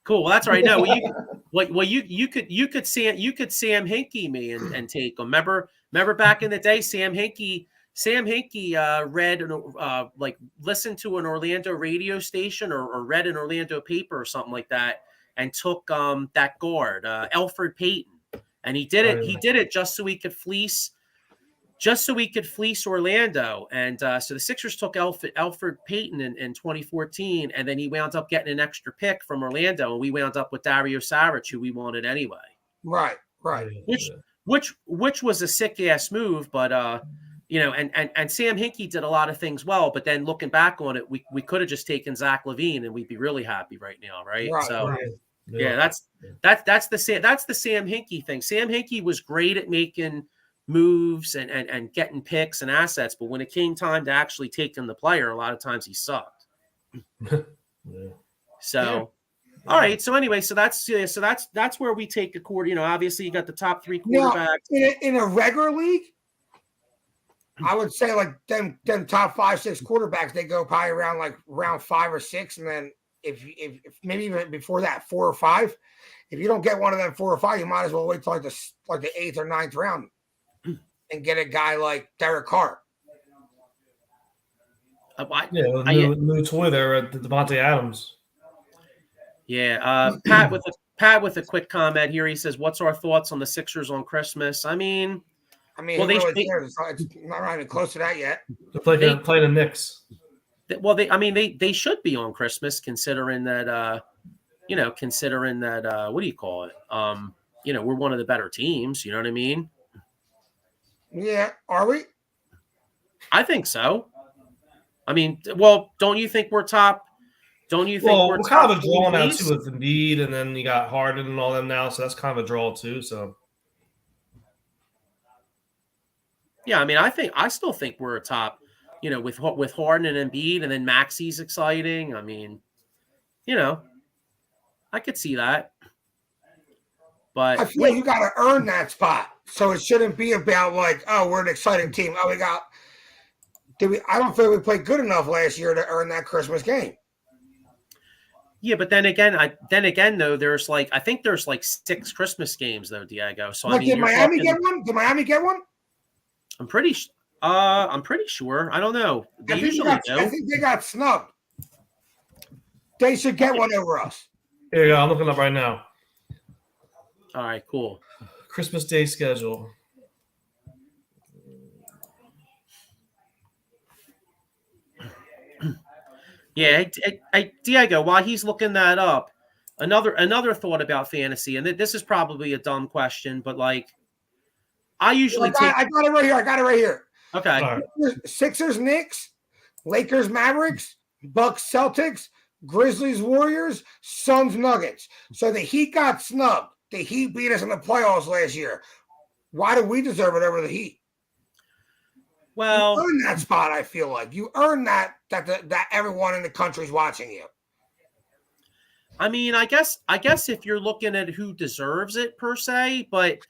Cool. Well, that's right. No, you could Sam Hinkie me and take him. Remember back in the day, Sam Hinkie Sam Hinkie read listened to an Orlando radio station or read an Orlando paper or something like that, and took that guard Elfrid Payton, and he did it just so he could fleece Orlando. And so the Sixers took Elfrid Payton in 2014, and then he wound up getting an extra pick from Orlando, and we wound up with Dario Saric, who we wanted anyway. Right. Which was a sick ass move, but and Sam Hinkie did a lot of things well, but then looking back on it, we could have just taken Zach LaVine and we'd be really happy right now, right? That's the Sam Hinkie thing. Sam Hinkie was great at making moves and getting picks and assets, but when it came time to actually taking the player, a lot of times he sucked. All right. So anyway, so that's where we take a quarter. Obviously you got the top 3 quarterbacks in a regular league. I would say like them top 5, 6 quarterbacks, they go probably around like round 5 or 6, and then if maybe even before that 4 or 5. If you don't get one of them 4 or 5, you might as well wait till like the 8th or 9th round and get a guy like Derek Carr. New toy there at Devontae Adams. Yeah, Pat with a quick comment here. He says, "What's our thoughts on the Sixers on Christmas?" I mean, well, it's not even close to that yet. They're playing the Knicks. Well, they should be on Christmas, considering that what do you call it? We're one of the better teams. You know what I mean? Yeah, are we? I think so. I mean, well, don't you think we're top? Don't you think we're kind of a draw now too with Embiid, and then you got Harden and all them now, so that's kind of a draw too. So. Yeah, I mean, I still think we're a top, with Harden and Embiid, and then Maxi's exciting. I mean, I could see that. But I feel like you got to earn that spot, so it shouldn't be about like, oh, we're an exciting team. Oh, I don't feel we played good enough last year to earn that Christmas game. Yeah, but then again, though, there's I think there's 6 Christmas games though, Diego. So I mean, did Miami get one? Did Miami get one? I'm pretty sure. I don't know. They usually do. I think they got snubbed. They should get one over us. Here you go. I'm looking up right now. All right, cool. Christmas Day schedule. Yeah, Diego, while he's looking that up, another thought about fantasy, and this is probably a dumb question, but I usually I got it right here. Okay. Right. Sixers, Knicks, Lakers, Mavericks, Bucks, Celtics, Grizzlies, Warriors, Suns, Nuggets. So the Heat got snubbed. The Heat beat us in the playoffs last year. Why do we deserve it over the Heat? Well, you earn that spot. I feel like you earn that everyone in the country is watching you. I mean, I guess if you're looking at who deserves it per se, but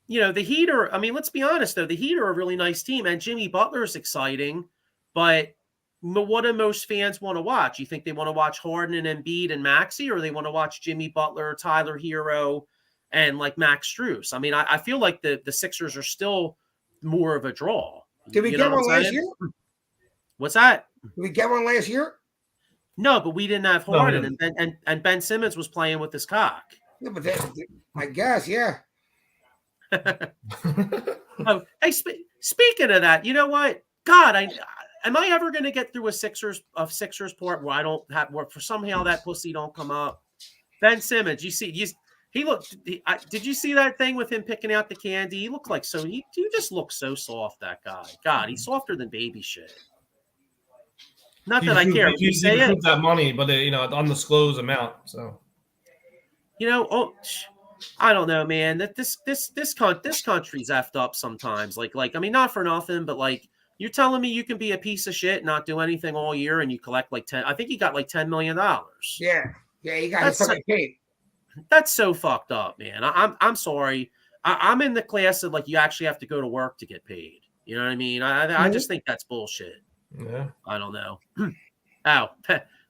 the Heat are. I mean, let's be honest though, the Heat are a really nice team, and Jimmy Butler is exciting. But what do most fans want to watch? You think they want to watch Harden and Embiid and Maxey, or they want to watch Jimmy Butler, Tyler Hero, and Max Strus? I mean, I feel like the Sixers are still more of a draw. Did we get one last year? What's that? Did we get one last year? No, but we didn't have Harden, and Ben Simmons was playing with his cock. Yeah, but I guess, yeah. Oh, hey, speaking of that, you know what? God, am I ever going to get through a Sixers part where I don't have where for somehow that pussy don't come up? Ben Simmons, he looked. Did you see that thing with him picking out the candy? He looked like he just looks so soft. That guy, God, he's softer than baby shit. Not that I care. You say it. That money, but undisclosed amount. So, I don't know, man. That this country's effed up sometimes. I mean, not for nothing, but you're telling me you can be a piece of shit and not do anything all year, and you collect 10. I think he got $10 million. Yeah, he got his paid. That's so fucked up, man. I'm sorry. I'm in the class of you actually have to go to work to get paid. You know what I mean? I just think that's bullshit. Yeah. I don't know.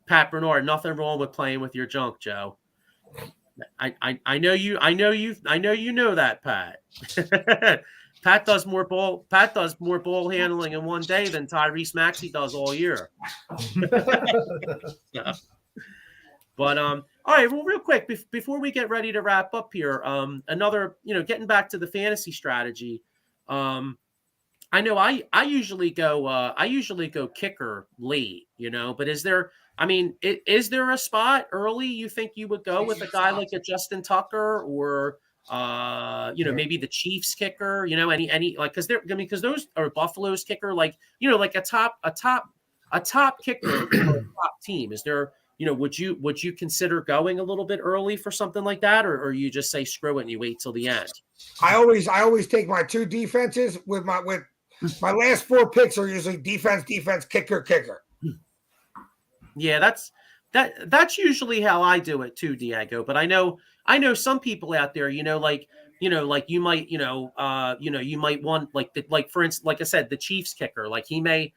Pat Bernard, nothing wrong with playing with your junk, Joe. I know you know that, Pat. Pat does more ball handling in one day than Tyrese Maxey does all year. Yeah. But all right, well, real quick before we get ready to wrap up here, another, getting back to the fantasy strategy. I know I usually go kicker late, but is there a spot early you think you would go with a guy like a Justin Tucker or maybe the Chiefs kicker, any like because those are Buffalo's kicker, like like a top kicker for a top team. Is there, would you consider going a little bit early for something like that, or you just say screw it and you wait till the end? I always take my two defenses with my last four picks are usually defense, kicker. Yeah, that's usually how I do it too, Diego. But I know some people out there, like you might, you might want like for instance, like I said, the Chiefs kicker, like he may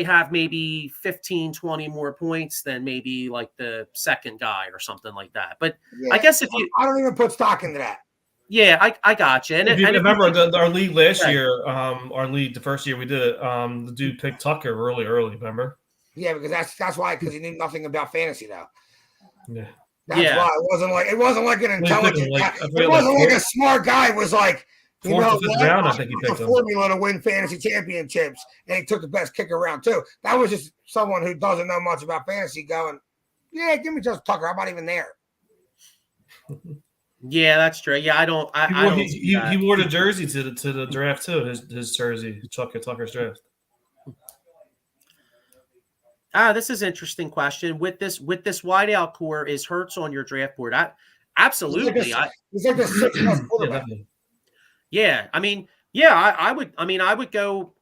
have maybe 15, 20 more points than maybe like the second guy or something like that. But yeah, I guess I don't even put stock into that. Yeah, I got you. And remember our league last year, the first year we did it, the dude picked Tucker really early, remember? Yeah, because that's why, because he knew nothing about fantasy though. Yeah. That's why it wasn't like an intelligent guy. It wasn't like a smart guy was like, round, I think he picked the formula to win fantasy championships, and he took the best kicker round too. That was just someone who doesn't know much about fantasy going, yeah, give me Justin Tucker. I'm not even there. Yeah, that's true. Yeah, he wore the jersey to the draft too. His jersey, Tucker's draft. This is an interesting question. With this wideout core, is Hurts on your draft board? Absolutely. He's like a six-month quarterback. Yeah, I would go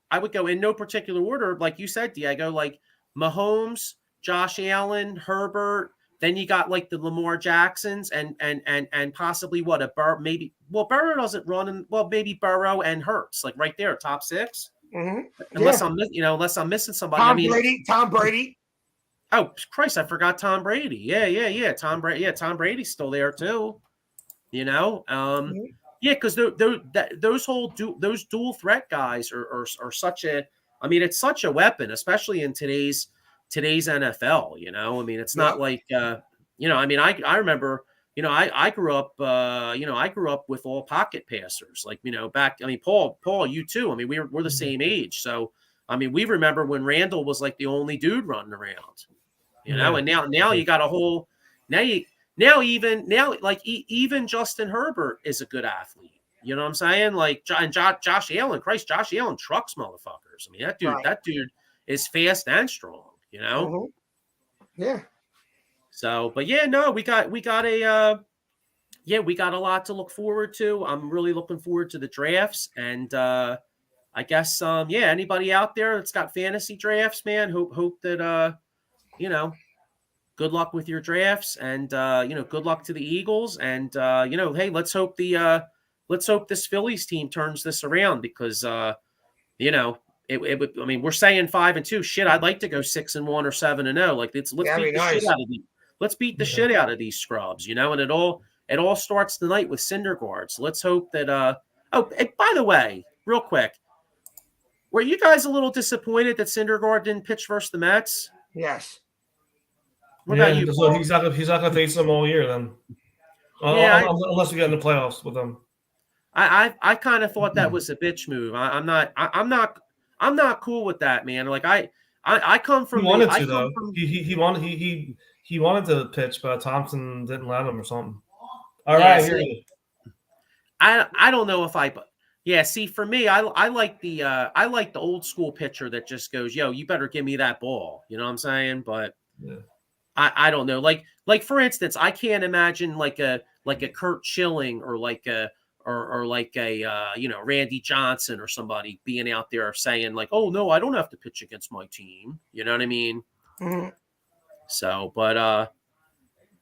in no particular order, like you said, Diego, like Mahomes, Josh Allen, Herbert. Then you got like the Lamar Jacksons and possibly Burrow doesn't run maybe Burrow and Hurts, like right there, top six. Mm-hmm. Unless I'm missing somebody. Tom Brady. Oh Christ, I forgot Tom Brady. Yeah. Tom Brady. Yeah, Tom Brady's still there too. Mm-hmm. Yeah, because those dual threat guys are such a. It's such a weapon, especially in today's NFL. It's not like I remember. I grew up with all pocket passers. Like, back. Paul, you too. We're the same age, so we remember when Randall was like the only dude running around. And now you got a whole. Even Justin Herbert is a good athlete. You know what I'm saying? Like, and Josh Allen, Josh Allen trucks motherfuckers. That dude is fast and strong. Mm-hmm. Yeah. So, but yeah, no, we got a lot to look forward to. I'm really looking forward to the drafts, and I guess anybody out there that's got fantasy drafts, man, hope that good luck with your drafts, and good luck to the Eagles, and hey, let's hope this Phillies team turns this around, because it would. We're saying 5-2. Shit, I'd like to go 6-1 or 7-0. Like, let's beat the shit out of these. Let's beat the shit out of these scrubs, and it all starts tonight with Syndergaard. So let's hope that. Oh, and by the way, real quick, were you guys a little disappointed that Syndergaard didn't pitch versus the Mets? Yes. What about you? So he's not gonna face them all year then. Unless we get in the playoffs with them. I kind of thought that was a bitch move. I'm not cool with that, man. Like, I come from. He wanted to though. He wanted to pitch, but Thompson didn't let him or something. All right, here you go. I don't know if see, for me, I like the old school pitcher that just goes, yo, you better give me that ball. You know what I'm saying? But I don't know. Like for instance, I can't imagine like a Kurt Schilling or like a Randy Johnson or somebody being out there saying like, oh no, I don't have to pitch against my team. You know what I mean? Mm-hmm. So, but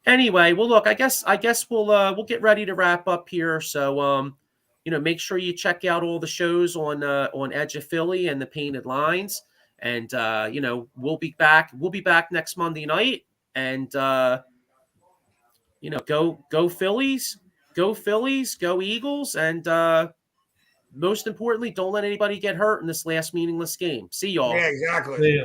anyway, well, look, I guess we'll get ready to wrap up here. So, make sure you check out all the shows on Edge of Philly and the Painted Lines, and we'll be back next Monday night, and go Phillies, go Eagles, and most importantly, don't let anybody get hurt in this last meaningless game. See y'all. Yeah, exactly. See ya.